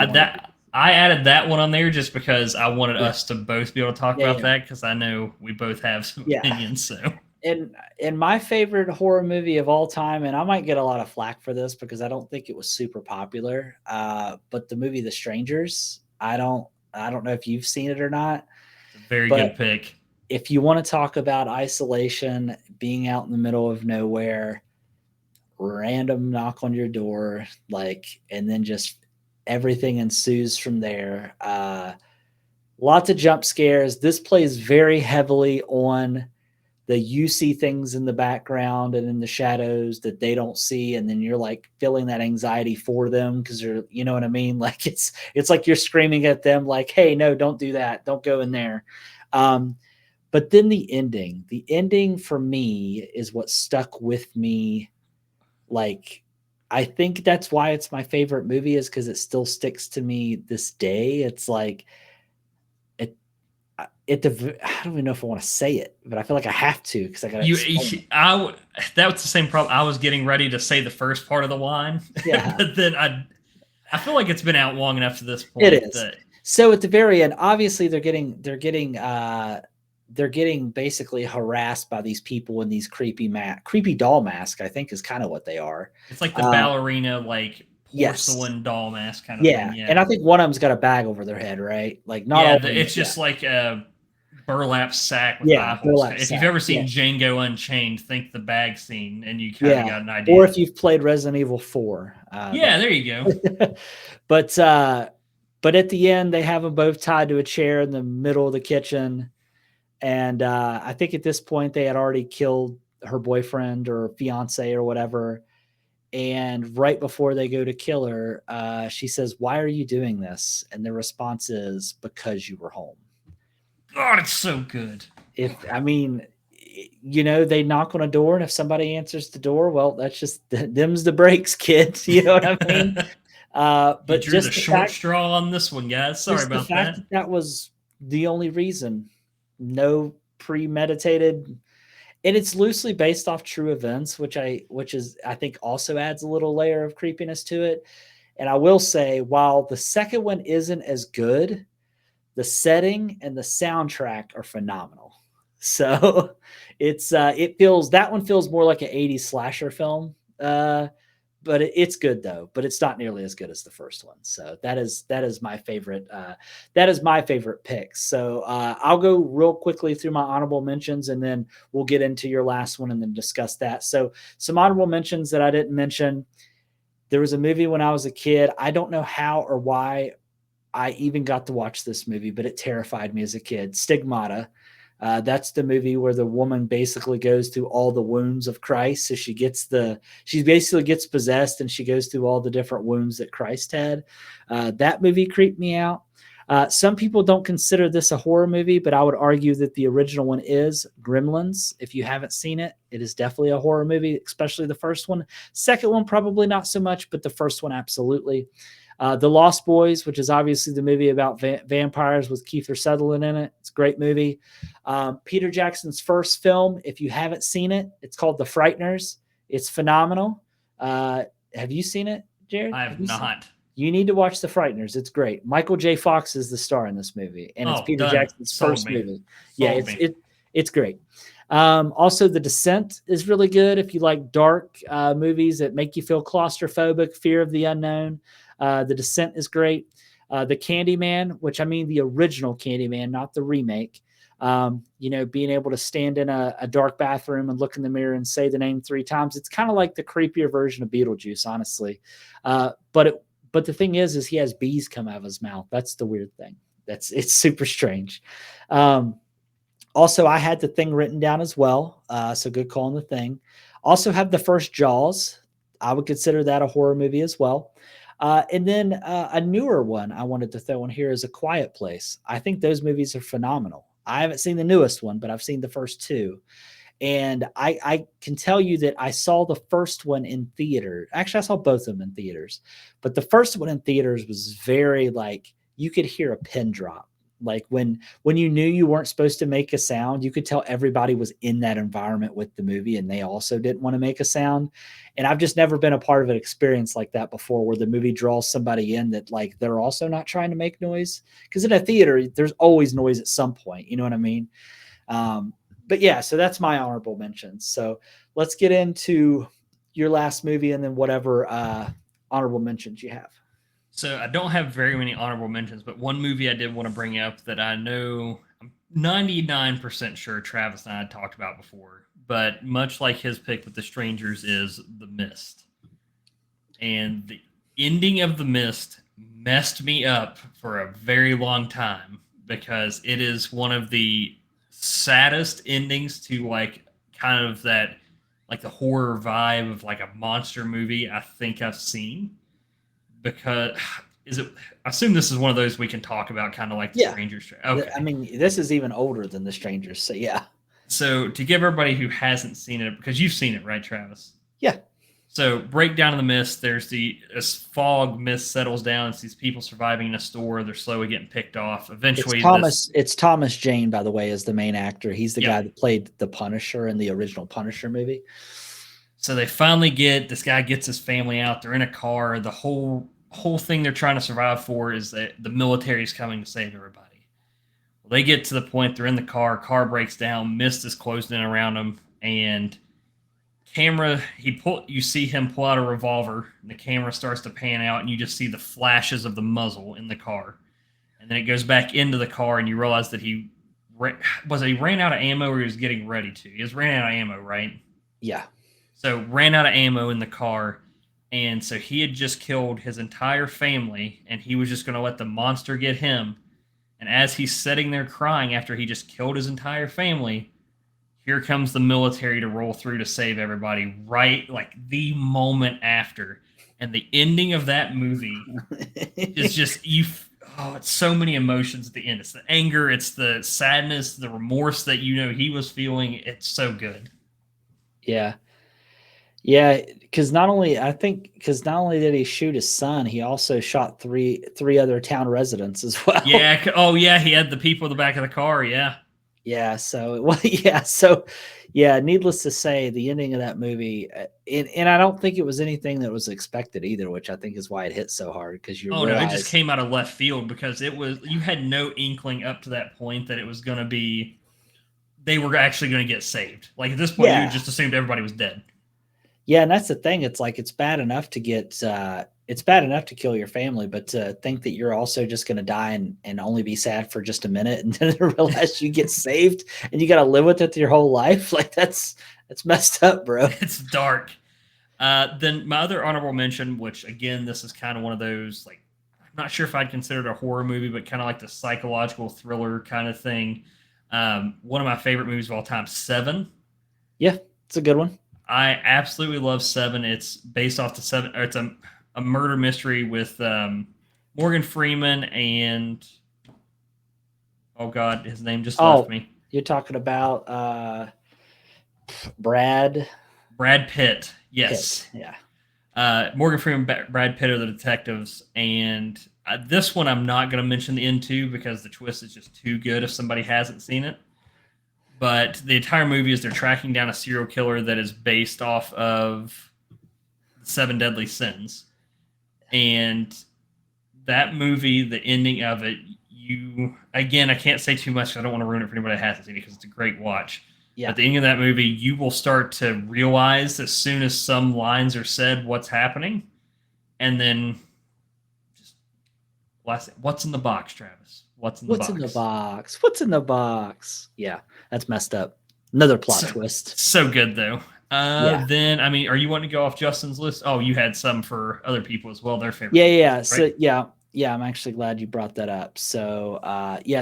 I added that one on there just because I wanted us to both be able to talk about that, because I know we both have some opinions. So, and my favorite horror movie of all time, and I might get a lot of flack for this because I don't think it was super popular, but the movie The Strangers. I don't know if you've seen it or not. It's a very good pick. If you want to talk about isolation, being out in the middle of nowhere, random knock on your door, and then just everything ensues from there. Lots of jump scares. This plays very heavily on you see things in the background and in the shadows that they don't see, and then you're like feeling that anxiety for them because you know what I mean? Like it's like you're screaming at them like, hey, no, don't do that. Don't go in there. But then the ending for me is what stuck with me. Like, I think that's why it's my favorite movie, is because it still sticks to me this day. It's like I don't even know if I want to say it, but I feel like I have to because I got to You, explain it. that was the same problem. I was getting ready to say the first part of the line, Yeah, but then I feel like it's been out long enough to this it point is. that So at the very end, obviously they're getting basically harassed by these people in these creepy doll mask. I think is kind of what they are. it's like the Uh, ballerina, like yes, porcelain doll mask kind of thing. yeah, and Yeah, I think one of them's got a bag over their head, right? Like not all yeah. of them, but It's yeah, just like a burlap sack with eye yeah, holes. burlap If you've sack, ever yeah, seen Django Unchained, think the bag scene, and you kind of yeah. got an Or idea. if you've played Resident Evil 4, Yeah, there you go. but uh, but at the end they have them both tied to a chair in the middle of the kitchen, and I think at this point they had already killed her boyfriend or fiance or whatever. And right before they go to kill her, she says, "Why are you doing this?" And the response is, "Because you were home." God, it's so good. If I mean, they knock on a door, and if somebody answers the door, well, that's just them's the breaks, kids. You know what I mean? You But drew the short straw on this one, guys. Sorry just the about fact that. that that was the only reason, no premeditated, and it's loosely based off true events, which is I think also adds a little layer of creepiness to it. And I will say, while the second one isn't as good, the setting and the soundtrack are phenomenal. So it feels that one feels more like an 80s slasher film. But it's good though, but it's not nearly as good as the first one. So that is my favorite. That is my favorite pick. So I'll go real quickly through my honorable mentions, and then we'll get into your last one and then discuss that. So some honorable mentions that I didn't mention. There was a movie when I was a kid. I don't know how or why I even got to watch this movie, but it terrified me as a kid. Stigmata. That's the movie where the woman basically goes through all the wounds of Christ. So she basically gets possessed and she goes through all the different wounds that Christ had. That movie creeped me out. Some people don't consider this a horror movie, but I would argue that the original one is Gremlins. If you haven't seen it, it is definitely a horror movie, especially the first one. Second one, probably not so much, but the first one, absolutely. The Lost Boys, which is obviously the movie about vampires with Kiefer Sutherland in it. It's a great movie. Peter Jackson's first film, if you haven't seen it, it's called The Frighteners. It's phenomenal. Have you seen it, Jared? I have not. You need to watch The Frighteners. It's great. Michael J. Fox is the star in this movie, and it's Oh, Peter done. Jackson's Sold first me. movie. Yeah, Sold me. it's great. Also, The Descent is really good if you like dark movies that make you feel claustrophobic, fear of the unknown. The Descent is great. The Candyman, which I mean the original Candyman, not the remake. Being able to stand in a dark bathroom and look in the mirror and say the name 3 times. It's kind of like the creepier version of Beetlejuice, honestly. But the thing is he has bees come out of his mouth. That's the weird thing. It's super strange. Also, I had The Thing written down as well. So good call on The Thing. Also have the first Jaws. I would consider that a horror movie as well. And then a newer one I wanted to throw in here is A Quiet Place. I think those movies are phenomenal. I haven't seen the newest one, but I've seen the first 2. And I can tell you that I saw the first one in theater. Actually, I saw both of them in theaters. But the first one in theaters was very like you could hear a pin drop. Like when you knew you weren't supposed to make a sound, you could tell everybody was in that environment with the movie and they also didn't want to make a sound. And I've just never been a part of an experience like that before where the movie draws somebody in that like they're also not trying to make noise. Because in a theater, there's always noise at some point. You know what I mean? But yeah, so that's my honorable mentions. So let's get into your last movie and then whatever honorable mentions you have. So I don't have very many honorable mentions, but one movie I did want to bring up that I know I'm 99% sure Travis and I had talked about before, but much like his pick with The Strangers is The Mist. And the ending of The Mist messed me up for a very long time because it is one of the saddest endings to like kind of that like the horror vibe of like a monster movie I think I've seen because is it I assume this is one of those we can talk about kind of like the Yeah. Strangers. Okay. I mean, this is even older than The Strangers. So yeah. So to give everybody who hasn't seen it, because you've seen it, right, Travis? Yeah. So breakdown in the mist. There's this fog mist settles down. It's these people surviving in a store. They're slowly getting picked off. Eventually, It's Thomas Jane, by the way, is the main actor. He's the yeah. guy that played the Punisher in the original Punisher movie. So they finally this guy gets his family out. They're in a car. The whole thing they're trying to survive for is that the military is coming to save everybody. Well, they get to the point. They're in the car breaks down. Mist is closing in around them, and you see him pull out a revolver, and the camera starts to pan out, and you just see the flashes of the muzzle in the car, and then it goes back into the car, and you realize that he ran out of ammo, or he was getting ready to. He was ran out of ammo, right? Yeah. So ran out of ammo in the car, and so he had just killed his entire family, and he was just going to let the monster get him. And as he's sitting there crying after he just killed his entire family, here comes the military to roll through to save everybody, right? Like the moment after. And the ending of that movie is just, it's so many emotions at the end. It's the anger, it's the sadness, the remorse that he was feeling. It's so good. Yeah. Yeah, because not only did he shoot his son, he also shot three other town residents as well. Yeah. Oh, yeah. He had the people in the back of the car. Yeah. Yeah. So, needless to say, the ending of that movie, and I don't think it was anything that was expected either, which I think is why it hit so hard, because no, it just came out of left field, because you had no inkling up to that point that it was going to be, they were actually going to get saved. Like at this point, you just assumed everybody was dead. Yeah, and that's the thing. It's like it's bad enough to kill your family, but to think that you're also just going to die and only be sad for just a minute, and then realize you get saved and you got to live with it your whole life, like that's messed up, bro. It's dark. Then my other honorable mention, which again, this is kind of one of those, like, I'm not sure if I'd consider it a horror movie, but kind of like the psychological thriller kind of thing. One of my favorite movies of all time, Seven. Yeah, it's a good one. I absolutely love Seven. It's based off it's a murder mystery with Morgan Freeman and, oh God, his name just left me. You're talking about Brad Pitt. Yes. Pitt. Yeah. Morgan Freeman, Brad Pitt are the detectives, and this one I'm not going to mention the end to, because the twist is just too good if somebody hasn't seen it. But the entire movie is they're tracking down a serial killer that is based off of the Seven Deadly Sins. And that movie, the ending of it, I can't say too much because I don't want to ruin it for anybody that hasn't seen it, because it's a great watch. Yeah. At the end of that movie, you will start to realize as soon as some lines are said what's happening. And then what's in the box, Travis? What's in the box? What's in the box? Yeah, that's messed up. Another plot twist. So good, though. Then, I mean, are you wanting to go off Justin's list? Oh, you had some for other people as well, their favorite. Yeah. Right? So, I'm actually glad you brought that up. So,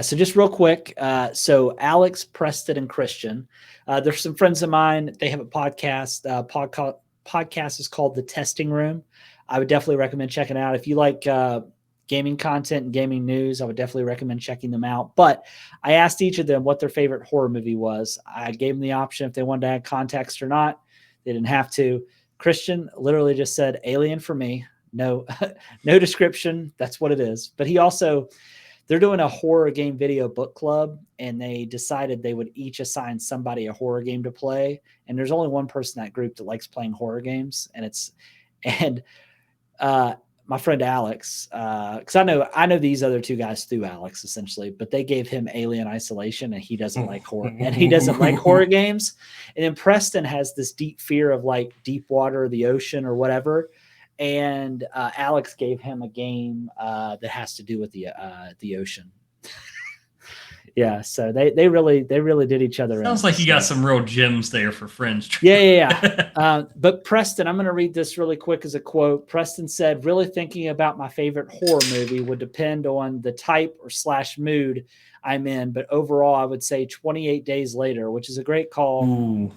so just real quick. So Alex, Preston, and Christian, there's some friends of mine. They have a podcast. Podcast is called The Testing Room. I would definitely recommend checking it out. If you like gaming content and gaming news, I would definitely recommend checking them out. But I asked each of them what their favorite horror movie was. I gave them the option if they wanted to add context or not. They didn't have to. Christian literally just said Alien for me. No, no description. That's what it is. But they're doing a horror game video book club, and they decided they would each assign somebody a horror game to play. And there's only one person in that group that likes playing horror games. And my friend Alex, because I know these other two guys through Alex essentially, but they gave him Alien Isolation, and he doesn't like horror, and he doesn't like horror games. And then Preston has this deep fear of like deep water, or the ocean, or whatever. And Alex gave him a game that has to do with the ocean. Yeah, so they really did each other. Sounds like you got some real gems there for friends. Yeah. But Preston, I'm going to read this really quick as a quote. Preston said, "Really thinking about my favorite horror movie would depend on the type or / mood I'm in, but overall, I would say 28 Days Later, which is a great call." Ooh.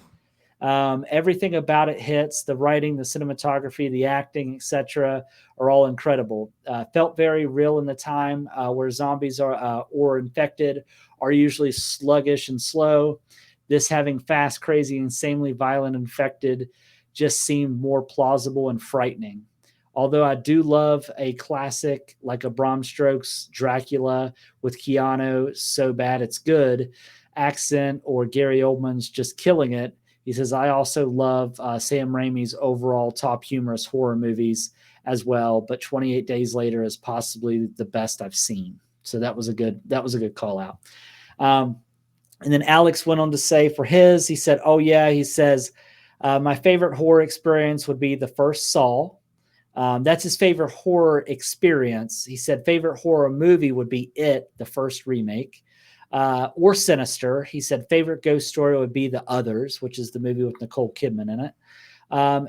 Everything about it hits. The writing, the cinematography, the acting, etc., are all incredible. Felt very real in the time where zombies are or infected are usually sluggish and slow. This having fast, crazy, insanely violent, infected just seemed more plausible and frightening. Although I do love a classic like a Bram Stoker's Dracula with Keanu, so bad it's good, accent, or Gary Oldman's just killing it. He says, I also love Sam Raimi's overall top humorous horror movies as well, but 28 Days Later is possibly the best I've seen. So that was a good call out. And then Alex went on to say for his, he said, oh yeah, he says, my favorite horror experience would be the first Saw. That's his favorite horror experience. He said favorite horror movie would be It, the first remake, or Sinister. He said favorite ghost story would be The Others, which is the movie with Nicole Kidman in it.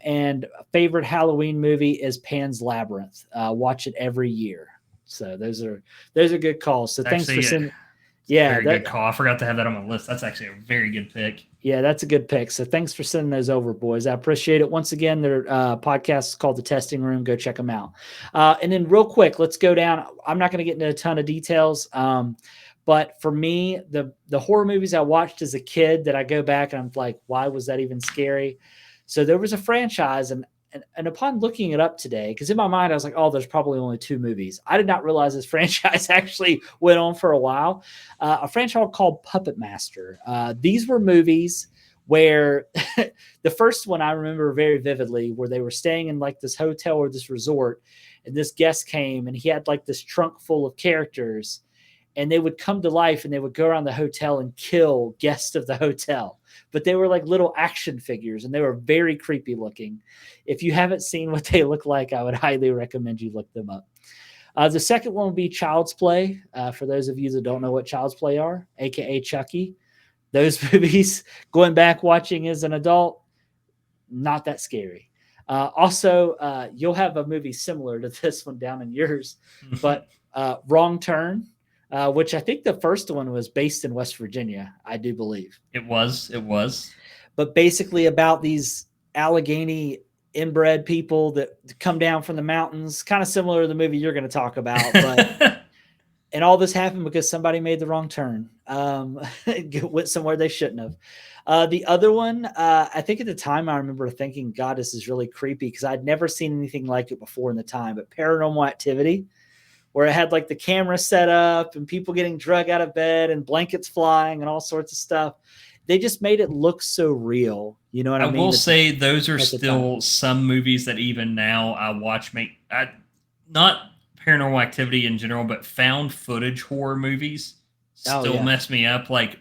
And favorite Halloween movie is Pan's Labyrinth. Watch it every year. So those are good calls. So thanks for sending. Yeah, very good call. I forgot to have that on my list. That's actually a very good pick. Yeah, that's a good pick. So thanks for sending those over, boys. I appreciate it. Once again, their podcast is called The Testing Room. Go check them out. And then real quick, let's go down. I'm not going to get into a ton of details. But for me, the horror movies I watched as a kid that I go back and I'm like, why was that even scary? So there was a franchise, and upon looking it up today, because in my mind I was like, oh, there's probably only 2 movies. I did not realize this franchise actually went on for a while. A franchise called Puppet Master. These were movies where the first one I remember very vividly, where they were staying in like this hotel or this resort, and this guest came and he had like this trunk full of characters, and they would come to life and they would go around the hotel and kill guests of the hotel. But they were like little action figures and they were very creepy looking. If you haven't seen what they look like, I would highly recommend you look them up. The second one will be Child's Play. For those of you that don't know what Child's Play are, aka Chucky. Those movies, going back watching as an adult, not that scary. Also, you'll have a movie similar to this one down in yours, but Wrong Turn. Which I think the first one was based in West Virginia, I do believe. It was. But basically about these Allegheny inbred people that come down from the mountains, kind of similar to the movie you're going to talk about. But and all this happened because somebody made the wrong turn, went somewhere they shouldn't have. The other one, I think at the time I remember thinking, God, this is really creepy because I'd never seen anything like it before in the time. But Paranormal Activity, where it had like the camera set up and people getting drug out of bed and blankets flying and all sorts of stuff. They just made it look so real. You know what I mean? I will say those are still some movies that even now I watch not Paranormal Activity in general, but found footage horror movies still mess me up. Like,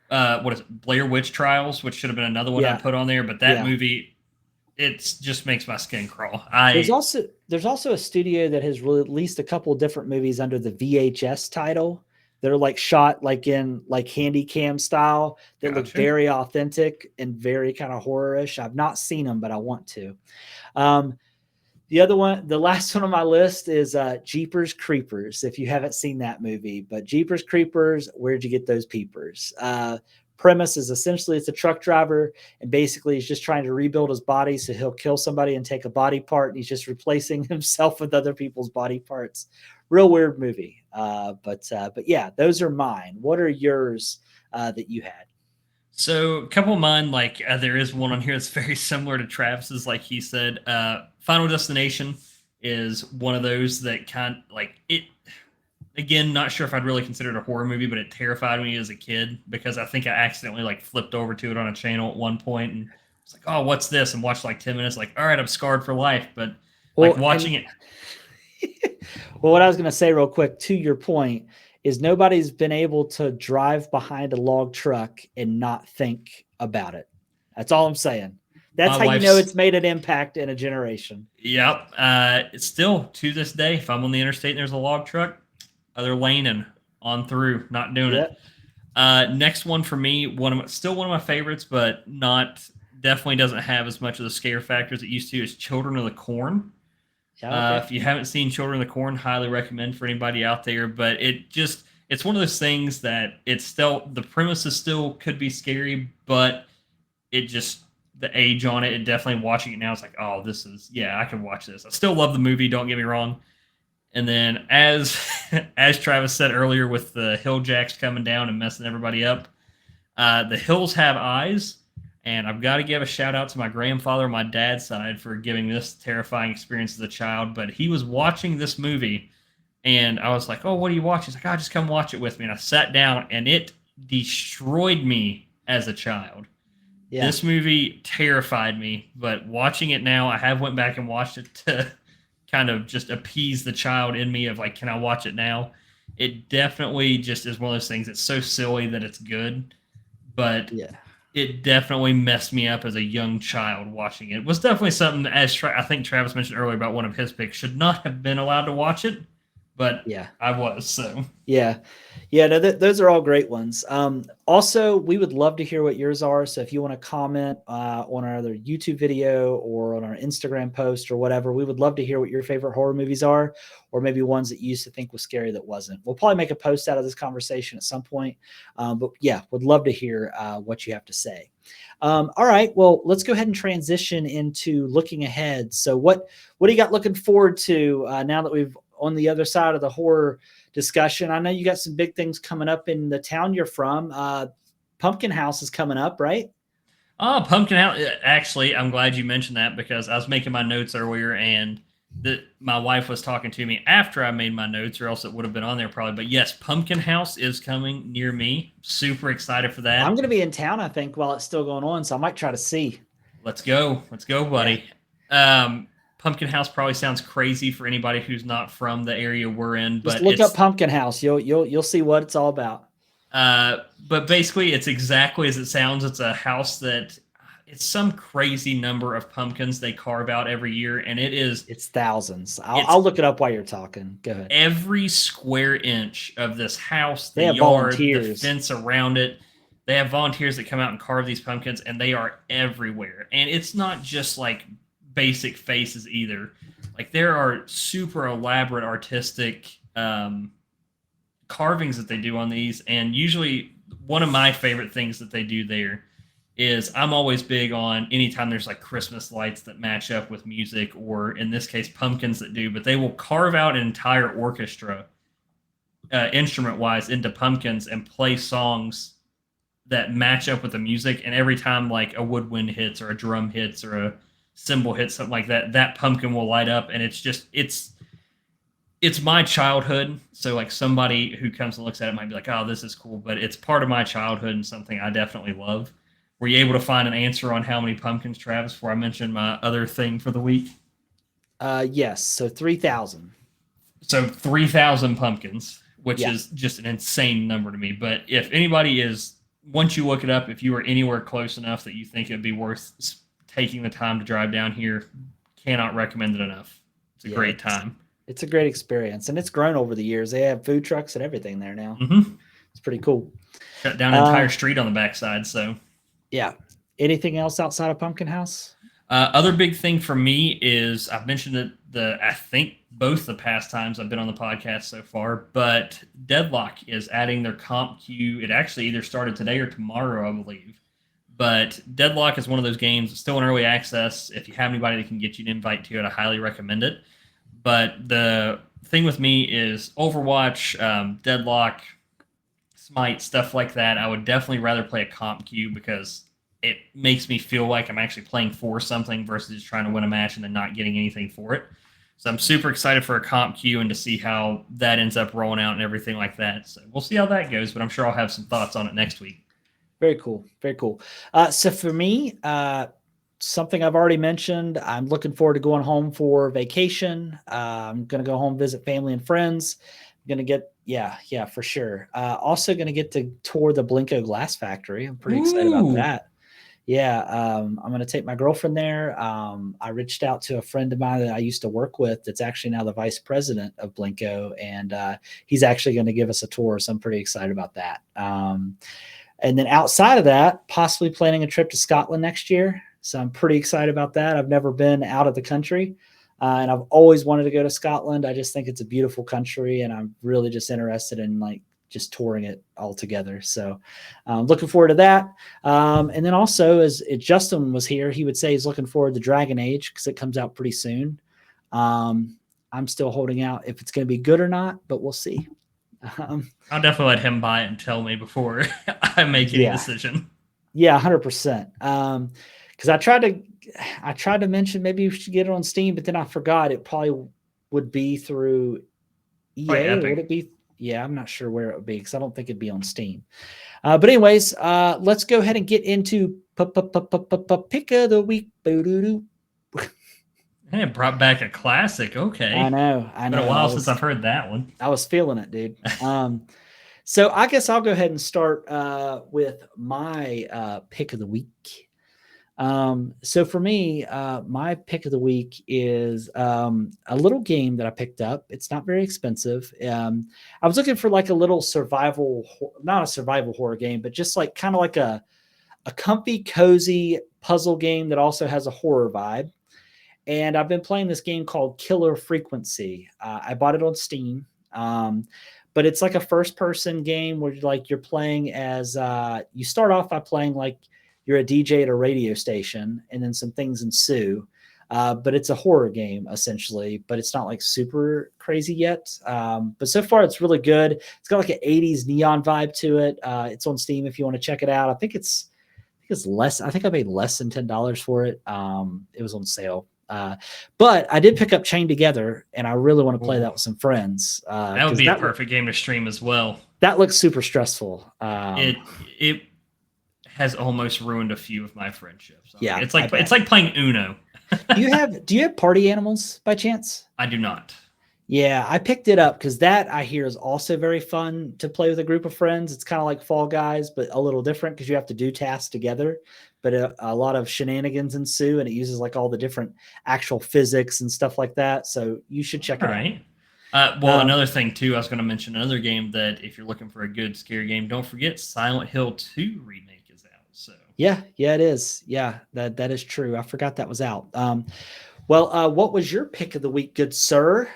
what is it? Blair Witch Trials, which should have been another one I put on there, but that movie, it just makes my skin crawl. There's also a studio that has released a couple of different movies under the VHS title that are like shot like in like handy cam style that look very authentic and very kind of horror-ish. I've not seen them, but I want to. The last one on my list is Jeepers Creepers. If you haven't seen that movie, but Jeepers Creepers, where'd you get those peepers? Premise is essentially it's a truck driver and basically he's just trying to rebuild his body. So he'll kill somebody and take a body part and he's just replacing himself with other people's body parts. Real weird movie. But yeah, those are mine. What are yours that you had? So a couple of mine, like there is one on here that's very similar to Travis's. Like he said, Final Destination is one of those that again, not sure if I'd really consider it a horror movie, but it terrified me as a kid because I think I accidentally like flipped over to it on a channel at one point and it's like, oh, what's this? And watched like 10 minutes, like, all right, I'm scarred for life. But like watching it. Well, what I was going to say real quick to your point is nobody's been able to drive behind a log truck and not think about it. That's all I'm saying. That's how you know it's made an impact in a generation. Yep. It's still to this day, if I'm on the interstate and there's a log truck, other laning on through, not doing it. Next one for me, still one of my favorites, but definitely doesn't have as much of the scare factor as it used to, is Children of the Corn. If you haven't seen Children of the Corn, highly recommend for anybody out there. But it's one of those things that it's still, the premise is still could be scary, but it just, the age on it, definitely watching it now, it's like, oh, I can watch this. I still love the movie, don't get me wrong. And then as Travis said earlier with the Hill Jacks coming down and messing everybody up, The Hills Have Eyes. And I've got to give a shout out to my grandfather on my dad's side for giving me this terrifying experience as a child. But he was watching this movie, and I was like, "Oh, what are you watching?" He's like, "Oh, just come watch it with me." And I sat down, and it destroyed me as a child. Yeah. This movie terrified me, but watching it now, I have went back and watched it to kind of just appease the child in me of like, can I watch it now? It definitely just is one of those things. It's so silly that it's good, but Yeah. it definitely messed me up as a young child watching it. It was definitely something, as I think Travis mentioned earlier about one of his picks, should not have been allowed to watch it, but Yeah. I was. So Yeah. Yeah. No, those are all great ones. Also, we would love to hear what yours are. So if you want to comment on our other YouTube video or on our Instagram post or whatever, we would love to hear what your favorite horror movies are, or maybe ones that you used to think was scary that wasn't. We'll probably make a post out of this conversation at some point. But yeah, would love to hear what you have to say. All right. Well, let's go ahead and transition into looking ahead. So what do you got looking forward to now that we've on the other side of the horror discussion? I know you got some big things coming up in the town you're from. Pumpkin House is coming up, right? Oh, Pumpkin House. Actually, I'm glad you mentioned that because I was making my notes earlier and my wife was talking to me after I made my notes, or else it would have been on there probably. But yes, Pumpkin House is coming near me. Super excited for that. I'm going to be in town, I think, while it's still going on. So I might try to see. Let's go. Let's go, buddy. Pumpkin House probably sounds crazy for anybody who's not from the area we're in, Just but look up Pumpkin House. You'll see what it's all about. But basically, it's exactly as it sounds. It's a house that it's some crazy number of pumpkins they carve out every year, and it's thousands. I'll look it up while you're talking. Go ahead. Every square inch of this house, they have yard, volunteers. the fence around it. They have volunteers that come out and carve these pumpkins, and they are everywhere. And it's not just like basic faces either. Like there are super elaborate artistic carvings that they do on these, and usually one of my favorite things that they do there is I'm always big on anytime there's like Christmas lights that match up with music, or in this case pumpkins that do, but they will carve out an entire orchestra instrument wise into pumpkins and play songs that match up with the music. And every time like a woodwind hits or a drum hits or a cymbal hits, something like that, that pumpkin will light up. And it's my childhood. So like somebody who comes and looks at it might be like, oh, this is cool, but it's part of my childhood and something I definitely love. Were you able to find an answer on how many pumpkins, Travis, before I mentioned my other thing for the week? Yes. So 3,000. So 3,000 pumpkins, which is just an insane number to me. But if anybody is, once you look it up, if you are anywhere close enough that you think it'd be worth taking the time to drive down here, cannot recommend it enough. It's a great time. It's a great experience, and it's grown over the years. They have food trucks and everything there now. Mm-hmm. It's pretty cool. Shut down an entire street on the backside. So, yeah. Anything else outside of Pumpkin House? Other big thing for me is I've mentioned it. I think both the past times I've been on the podcast so far, but Deadlock is adding their comp queue. It actually either started today or tomorrow, I believe. But Deadlock is one of those games still in early access. If you have anybody that can get you an invite to it, I highly recommend it. But the thing with me is Overwatch, Deadlock, Smite, stuff like that. I would definitely rather play a comp queue because it makes me feel like I'm actually playing for something versus just trying to win a match and then not getting anything for it. So I'm super excited for a comp queue and to see how that ends up rolling out and everything like that. So we'll see how that goes, but I'm sure I'll have some thoughts on it next week. Very cool. Very cool. So for me, something I've already mentioned, I'm looking forward to going home for vacation. I'm going to go home, visit family and friends. I'm going to get, yeah, for sure. Also going to get to tour the Blinko Glass Factory. I'm pretty excited about that. Yeah, I'm going to take my girlfriend there. I reached out to a friend of mine that I used to work with that's actually now the vice president of Blinko, and he's actually going to give us a tour, so I'm pretty excited about that. And then outside of that, possibly planning a trip to Scotland next year. So I'm pretty excited about that. I've never been out of the country, and I've always wanted to go to Scotland. I just think it's a beautiful country, and I'm really just interested in like just touring it all together. So looking forward to that. And then also, as Justin was here, he would say he's looking forward to Dragon Age because it comes out pretty soon. I'm still holding out if it's going to be good or not, but we'll see. I'll definitely let him buy it and tell me before I make any decision. Yeah, 100%. Because I tried to mention maybe you should get it on Steam, but then I forgot it probably would be through Probably EA, or would Epic. it be? Yeah, I'm not sure where it would be because I don't think it'd be on Steam. But anyways, let's go ahead and get into pick of the week. Boo-doo-doo. And it brought back a classic. I Okay. know, I Been a know. while since I've heard that one. I was feeling it, dude. So I guess I'll go ahead and start with my pick of the week. So for me, my pick of the week is a little game that I picked up. It's not very expensive. I was looking for like a little not a survival horror game, but just like kind of like a comfy, cozy puzzle game that also has a horror vibe. And I've been playing this game called Killer Frequency. I bought it on Steam. But it's like a first person game where like you're playing as you start off by playing like you're a DJ at a radio station, and then some things ensue. But it's a horror game essentially, but it's not like super crazy yet. But so far it's really good. It's got like an 80s neon vibe to it. It's on Steam if you want to check it out. I think it's less. I think I paid less than $10 for it. It was on sale. But I did pick up Chained Together, and I really want to play that with some friends. That would be a perfect game to stream as well. That looks super stressful. It has almost ruined a few of my friendships. Yeah, it's like playing Uno. do you have party animals by chance? I do not. Yeah, I picked it up because that I hear is also very fun to play with a group of friends. It's kind of like Fall Guys, but a little different because you have to do tasks together. But a lot of shenanigans ensue, and it uses like all the different actual physics and stuff like that. So you should check it out. Well, another thing too, I was going to mention another game that if you're looking for a good scary game, don't forget Silent Hill 2 remake is out. So yeah, it is. Yeah, that is true. I forgot that was out. What was your pick of the week, good sir?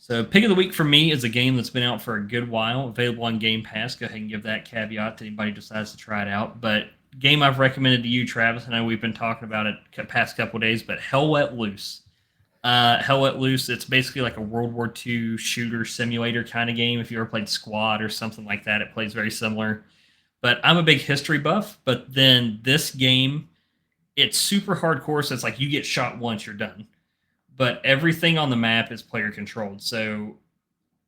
So pick of the week for me is a game that's been out for a good while, available on Game Pass. Go ahead and give that caveat to anybody who decides to try it out. But game I've recommended to you, Travis. I know we've been talking about it the past couple of days, but Hell Let Loose. Hell Let Loose, it's basically like a World War II shooter simulator kind of game. If you ever played Squad or something like that, it plays very similar. But I'm a big history buff, but then this game, it's super hardcore, so it's like you get shot once, you're done. But everything on the map is player controlled. So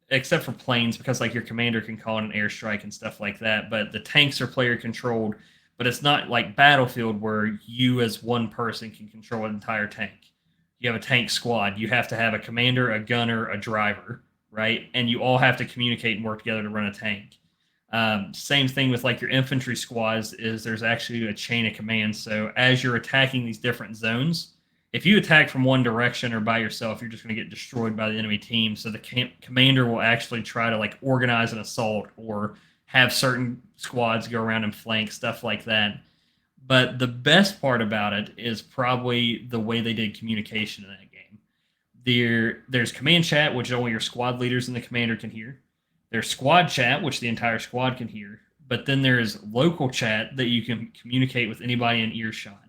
except for planes, because like your commander can call in an airstrike and stuff like that, but the tanks are player controlled. But it's not like Battlefield where you as one person can control an entire tank. You have a tank squad. You have to have a commander, a gunner, a driver, right? And you all have to communicate and work together to run a tank. Same thing with like your infantry squads is there's actually a chain of command. So as you're attacking these different zones, if you attack from one direction or by yourself, you're just going to get destroyed by the enemy team. So the commander will actually try to like organize an assault or have certain squads go around and flank, stuff like that. But the best part about it is probably the way they did communication in that game. There's command chat, which only your squad leaders and the commander can hear. There's squad chat, which the entire squad can hear. But then there's local chat that you can communicate with anybody in earshot.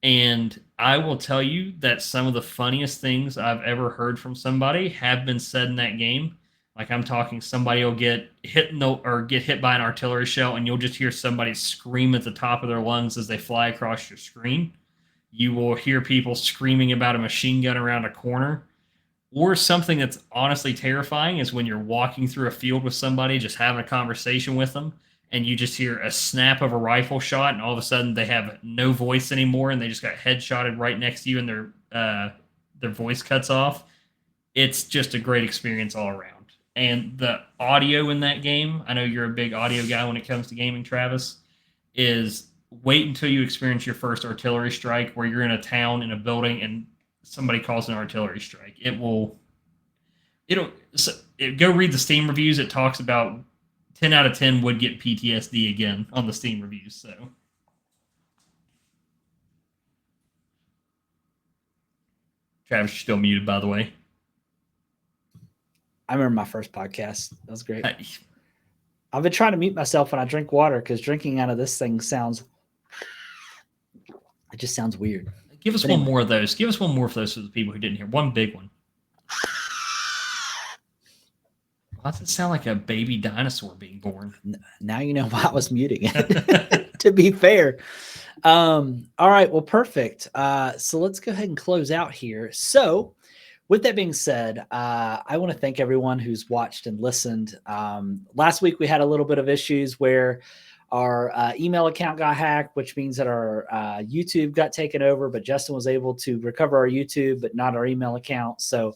And I will tell you that some of the funniest things I've ever heard from somebody have been said in that game. Like I'm talking, somebody will get hit by an artillery shell, and you'll just hear somebody scream at the top of their lungs as they fly across your screen. You will hear people screaming about a machine gun around a corner. Or something that's honestly terrifying is when you're walking through a field with somebody, just having a conversation with them, and you just hear a snap of a rifle shot, and all of a sudden they have no voice anymore, and they just got headshotted right next to you, and their voice cuts off. It's just a great experience all around. And the audio in that game, I know you're a big audio guy when it comes to gaming, Travis, is wait until you experience your first artillery strike where you're in a town, in a building, and somebody calls an artillery strike. Go read the Steam reviews. It talks about 10 out of 10 would get PTSD again on the Steam reviews. So, Travis, you're still muted, by the way. I remember my first podcast. That was great. I've been trying to mute myself when I drink water because drinking out of this thing it just sounds weird. Give us one more of those. Give us one more of those for the people who didn't hear. One big one. Why does it sound like a baby dinosaur being born? Now you know why I was muting it. to be fair. All right. Well, perfect. So let's go ahead and close out here. So with that being said, I want to thank everyone who's watched and listened. Last week we had a little bit of issues where our email account got hacked, which means that our YouTube got taken over, but Justin was able to recover our YouTube, but not our email account. So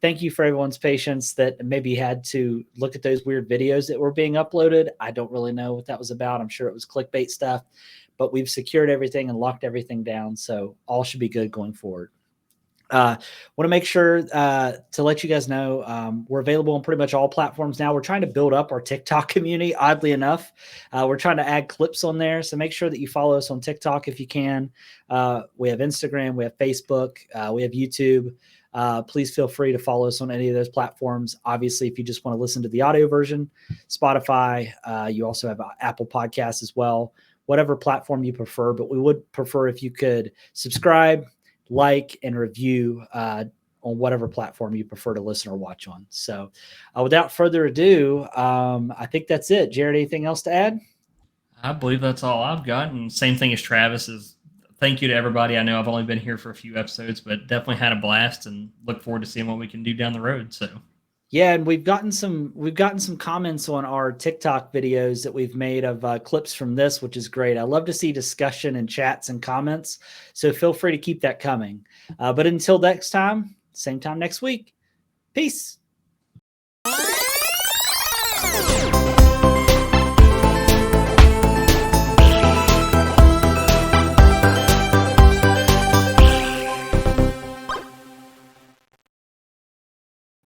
thank you for everyone's patience that maybe had to look at those weird videos that were being uploaded. I don't really know what that was about. I'm sure it was clickbait stuff, but we've secured everything and locked everything down. So all should be good going forward. Want to make sure to let you guys know we're available on pretty much all platforms now. We're trying to build up our TikTok community. Oddly enough, we're trying to add clips on there, so make sure that you follow us on TikTok if you can. We have Instagram, we have Facebook, we have YouTube. Please feel free to follow us on any of those platforms. Obviously, if you just want to listen to the audio version, Spotify. You also have Apple Podcasts as well. Whatever platform you prefer, but we would prefer if you could subscribe, like, and review on whatever platform you prefer to listen or watch on. So without further ado, I think that's it. Jared, anything else to add? I believe that's all I've got. And same thing as Travis is thank you to everybody. I know I've only been here for a few episodes, but definitely had a blast and look forward to seeing what we can do down the road. So yeah, and we've gotten some comments on our TikTok videos that we've made of clips from this, which is great. I love to see discussion and chats and comments. So feel free to keep that coming. But until next time, same time next week. Peace.